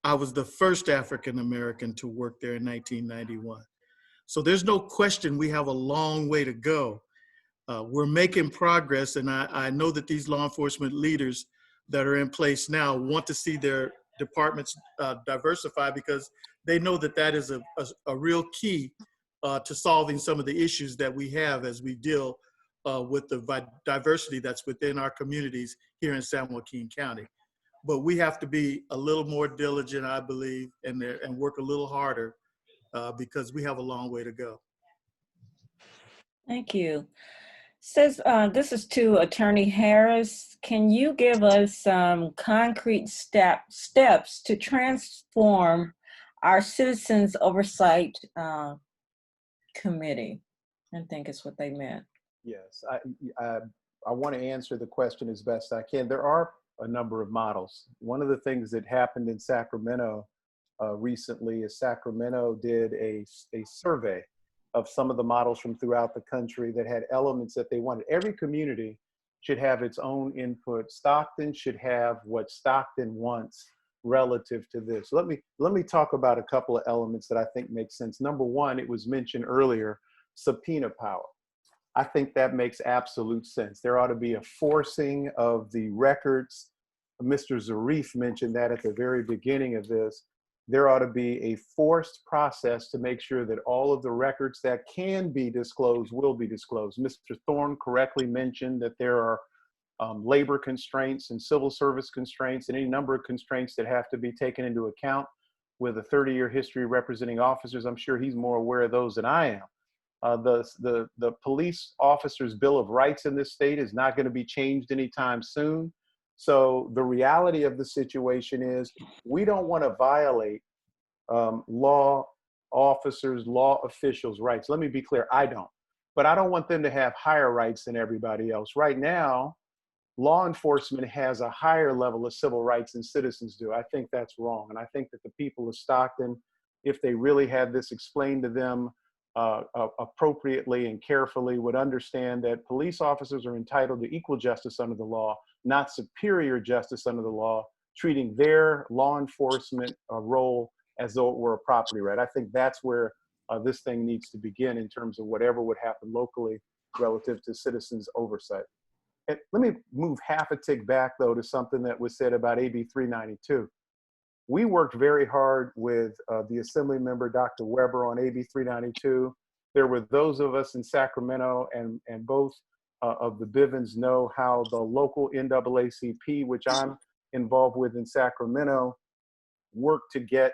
I was the first African American to work there in 1991. So there's no question we have a long way to go. We're making progress, and I know that these law enforcement leaders that are in place now want to see their departments diversify, because they know that that is a real key to solving some of the issues that we have as we deal with the diversity that's within our communities here in San Joaquin County. But we have to be a little more diligent, I believe, and work a little harder because we have a long way to go. Thank you. Says this is to Attorney Harris. Can you give us some concrete steps to transform our Citizens Oversight Committee? I think it's what they meant. Yes, I want to answer the question as best I can. There are a number of models. One of the things that happened in Sacramento recently is Sacramento did a survey of some of the models from throughout the country that had elements that they wanted. Every community should have its own input. Stockton should have what Stockton wants relative to this. Let me talk about a couple of elements that I think make sense. Number one, it was mentioned earlier, subpoena power. I think that makes absolute sense. There ought to be a forcing of the records. Mr. Zarif mentioned that at the very beginning of this. There ought to be a forced process to make sure that all of the records that can be disclosed will be disclosed. Mr. Thorn correctly mentioned that there are labor constraints and civil service constraints and any number of constraints that have to be taken into account. With a 30-year history representing officers, I'm sure he's more aware of those than I am. The police officers' Bill of Rights in this state is not going to be changed anytime soon. So the reality of the situation is we don't want to violate law officers, law officials' rights. Let me be clear, I don't. But I don't want them to have higher rights than everybody else. Right now, law enforcement has a higher level of civil rights than citizens do. I think that's wrong. And I think that the people of Stockton, if they really had this explained to them appropriately and carefully, would understand that police officers are entitled to equal justice under the law, not superior justice under the law, treating their law enforcement role as though it were a property right. I think that's where this thing needs to begin in terms of whatever would happen locally relative to citizens' oversight. And let me move half a tick back, though, to something that was said about AB 392. We worked very hard with the Assembly member, Dr. Weber, on AB 392. There were those of us in Sacramento, and both of the Bivens know how the local NAACP, which I'm involved with in Sacramento, worked to get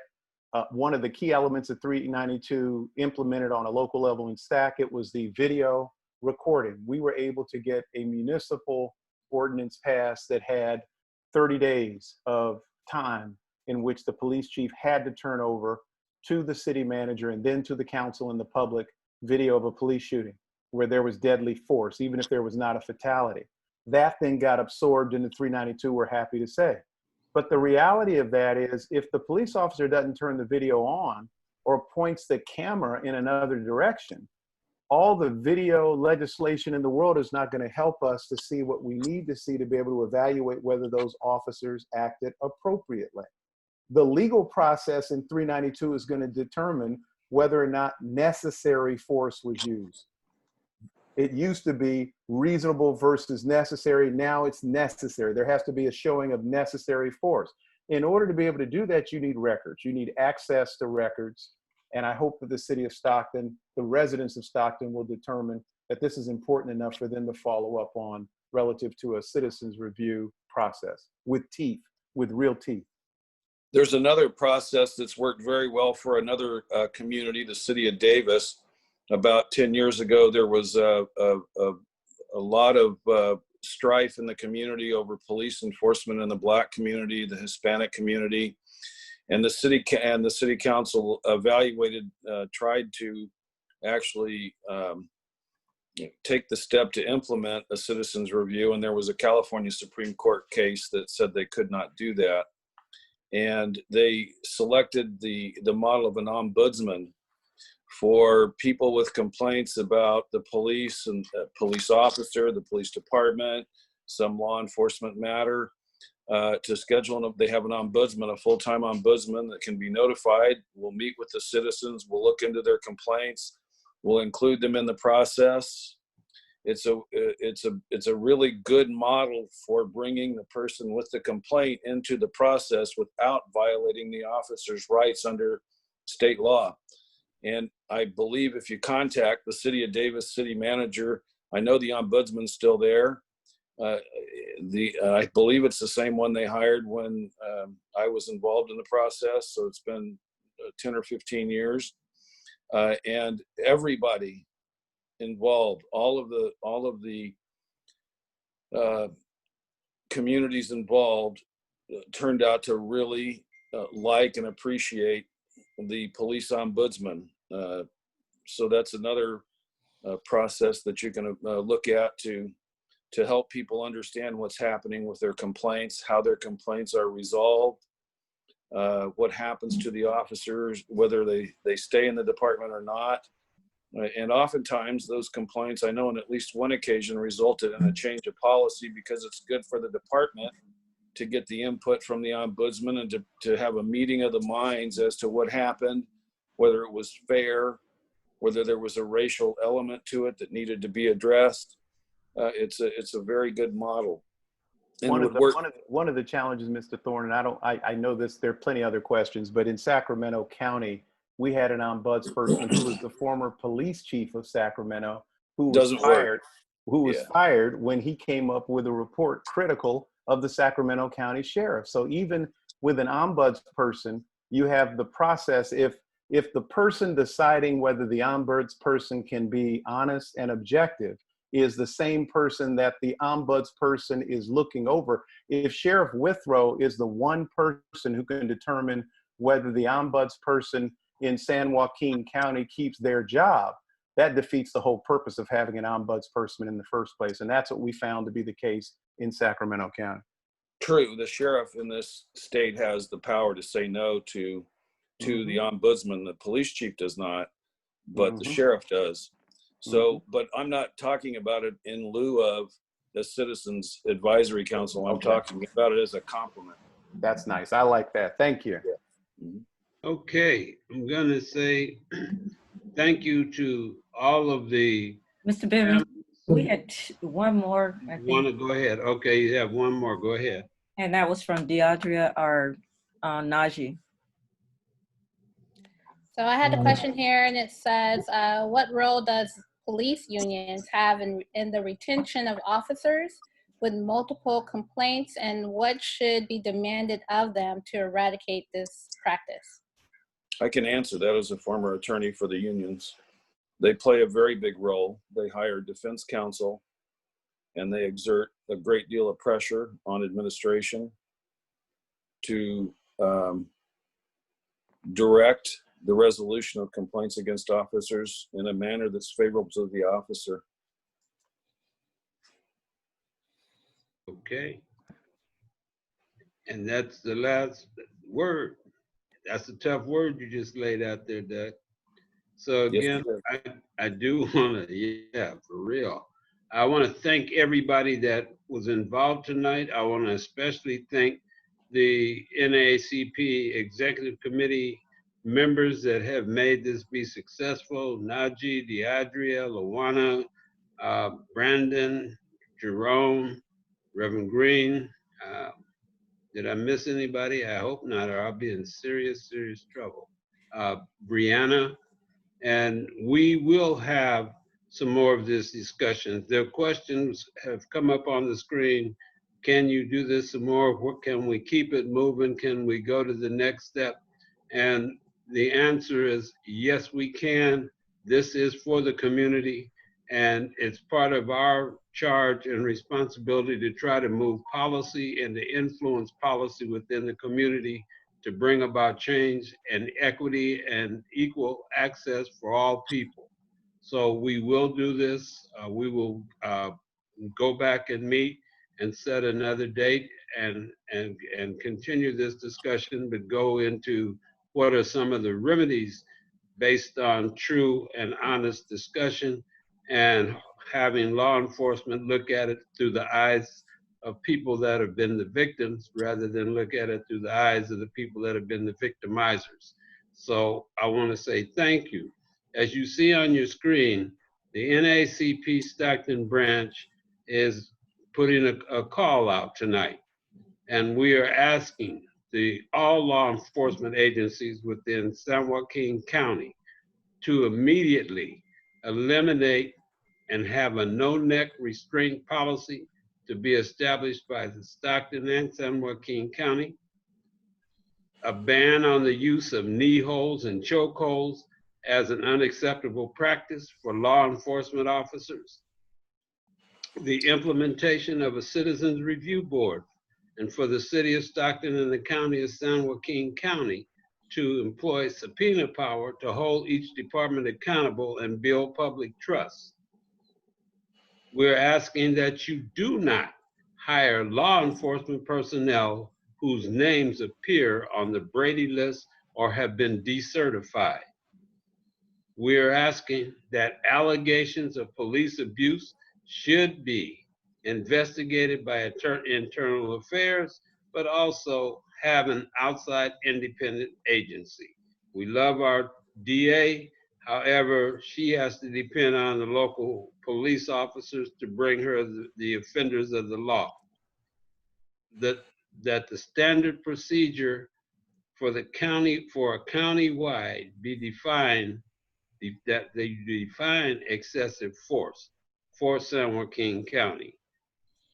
one of the key elements of 392 implemented on a local level in SAC. It was the video recording. We were able to get a municipal ordinance passed that had 30 days of time in which the police chief had to turn over to the city manager and then to the council and the public video of a police shooting where there was deadly force, even if there was not a fatality. That thing got absorbed into 392, we're happy to say. But the reality of that is if the police officer doesn't turn the video on or points the camera in another direction, all the video legislation in the world is not going to help us to see what we need to see to be able to evaluate whether those officers acted appropriately. The legal process in 392 is going to determine whether or not necessary force was used. It used to be reasonable versus necessary. Now it's necessary. There has to be a showing of necessary force. In order to be able to do that, you need records. You need access to records. And I hope that the city of Stockton, the residents of Stockton, will determine that this is important enough for them to follow up on relative to a citizens review process with teeth, with real teeth. There's another process that's worked very well for another community, the city of Davis. About 10 years ago, there was a lot of strife in the community over police enforcement in the Black community, the Hispanic community, and the city council evaluated, tried to actually take the step to implement a citizens review, and there was a California Supreme Court case that said they could not do that. And they selected the model of an ombudsman for people with complaints about the police and police officer, the police department, some law enforcement matter, to schedule. They have an ombudsman, a full-time ombudsman that can be notified. We'll meet with the citizens. We'll look into their complaints. We'll include them in the process. It's a really good model for bringing the person with the complaint into the process without violating the officer's rights under state law. And I believe if you contact the city of Davis city manager, I know the ombudsman's still there. I believe it's the same one they hired when I was involved in the process. So it's been 10 or 15 years. And everybody involved, all of the communities involved turned out to really like and appreciate the police ombudsman. So that's another process that you can look at to help people understand what's happening with their complaints, how their complaints are resolved, what happens to the officers, whether they stay in the department or not. And oftentimes those complaints, I know on at least one occasion, resulted in a change of policy because it's good for the department to get the input from the ombudsman and to have a meeting of the minds as to what happened, whether it was fair, whether there was a racial element to it that needed to be addressed. It's a very good model. And one of the challenges, Mr. Thorn, and I know this, there are plenty other questions, but in Sacramento County, we had an ombudsperson who was the former police chief of Sacramento, who was fired when he came up with a report critical of the Sacramento County Sheriff. So even with an ombudsperson, you have the process. If the person deciding whether the ombudsperson can be honest and objective is the same person that the ombudsperson is looking over, if Sheriff Withrow is the one person who can determine whether the ombudsperson in San Joaquin County keeps their job, that defeats the whole purpose of having an ombudsperson in the first place. And that's what we found to be the case in Sacramento County. True, the sheriff in this state has the power to say no to the ombudsman. The police chief does not, but the sheriff does. So, but I'm not talking about it in lieu of the Citizens Advisory Council. I'm talking about it as a compliment. That's nice. I like that. Thank you. Yeah. Okay, I'm gonna say thank you to all of the. Mr. Bivens, we had one more, I think. Want to go ahead? Okay, you have one more. Go ahead. And that was from Deidre or Najee. So I had a question here, and it says, what role does police unions have in the retention of officers with multiple complaints, and what should be demanded of them to eradicate this practice? I can answer that as a former attorney for the unions. They play a very big role. They hire defense counsel, and they exert a great deal of pressure on administration to direct the resolution of complaints against officers in a manner that's favorable to the officer. Okay. And that's the last word. That's a tough word you just laid out there, Doug. So again, I do want to, yeah, for real. I want to thank everybody that was involved tonight. I want to especially thank the NAACP Executive Committee members that have made this be successful: Najee, Deidre, Lawana, Brandon, Jerome, Reverend Green. Did I miss anybody? I hope not, or I'll be in serious, serious trouble. Breanna, and we will have some more of this discussion. The questions have come up on the screen. Can you do this some more? What, can we keep it moving? Can we go to the next step? And the answer is yes, we can. This is for the community, and it's part of our charge and responsibility to try to move policy and to influence policy within the community to bring about change and equity and equal access for all people. So we will do this. We will go back and meet and set another date and continue this discussion, but go into what are some of the remedies based on true and honest discussion, and having law enforcement look at it through the eyes of people that have been the victims rather than look at it through the eyes of the people that have been the victimizers. So I want to say thank you. As you see on your screen, the NAACP Stockton branch is putting a call out tonight, and we are asking all law enforcement agencies within San Joaquin County to immediately eliminate and have a no-neck restraint policy to be established by the Stockton and San Joaquin County, a ban on the use of knee holds and choke holds as an unacceptable practice for law enforcement officers, the implementation of a citizens review board, and for the city of Stockton and the county of San Joaquin County to employ subpoena power to hold each department accountable and build public trust. We're asking that you do not hire law enforcement personnel whose names appear on the Brady list or have been decertified. We're asking that allegations of police abuse should be investigated by internal affairs, but also have an outside independent agency. We love our DA. However, she has to depend on the local police officers to bring her the offenders of the law. That the standard procedure for the county, for a countywide, be defined, that they define excessive force for San Joaquin County,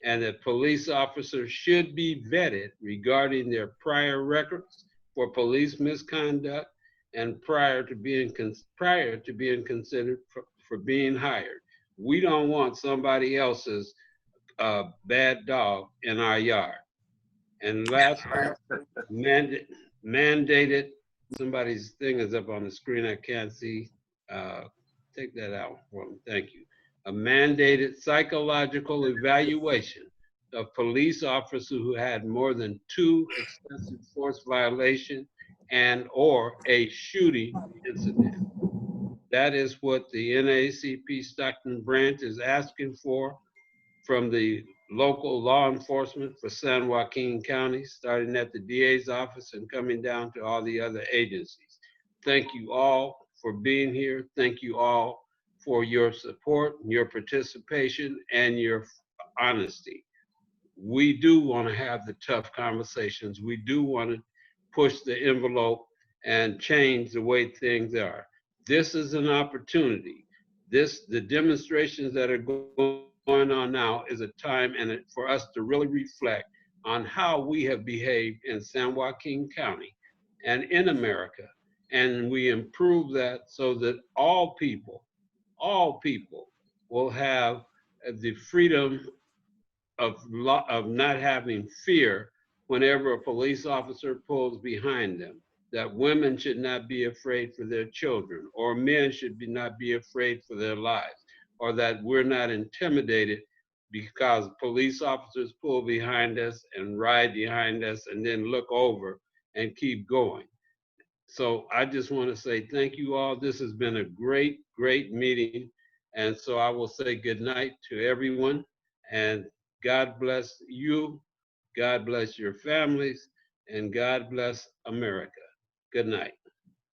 and that police officers should be vetted regarding their prior records for police misconduct and prior to being considered for being hired. We don't want somebody else's bad dog in our yard. And last, mandated, somebody's thing is up on the screen, I can't see. Take that out for me, thank you. A mandated psychological evaluation of police officers who had more than 2 excessive force violations and or a shooting incident. That is what the NAACP Stockton branch is asking for from the local law enforcement for San Joaquin County, starting at the DA's office and coming down to all the other agencies. Thank you all for being here. Thank you all for your support, your participation, and your honesty. We do want to have the tough conversations. We do want to push the envelope and change the way things are. This is an opportunity. The demonstrations that are going on now is a time for us to really reflect on how we have behaved in San Joaquin County and in America. And we improve that so that all people will have the freedom of not having fear whenever a police officer pulls behind them, that women should not be afraid for their children, or men should not be afraid for their lives, or that we're not intimidated because police officers pull behind us and ride behind us and then look over and keep going. So I just want to say thank you all. This has been a great, great meeting. And so I will say good night to everyone, and God bless you, God bless your families, and God bless America. Good night.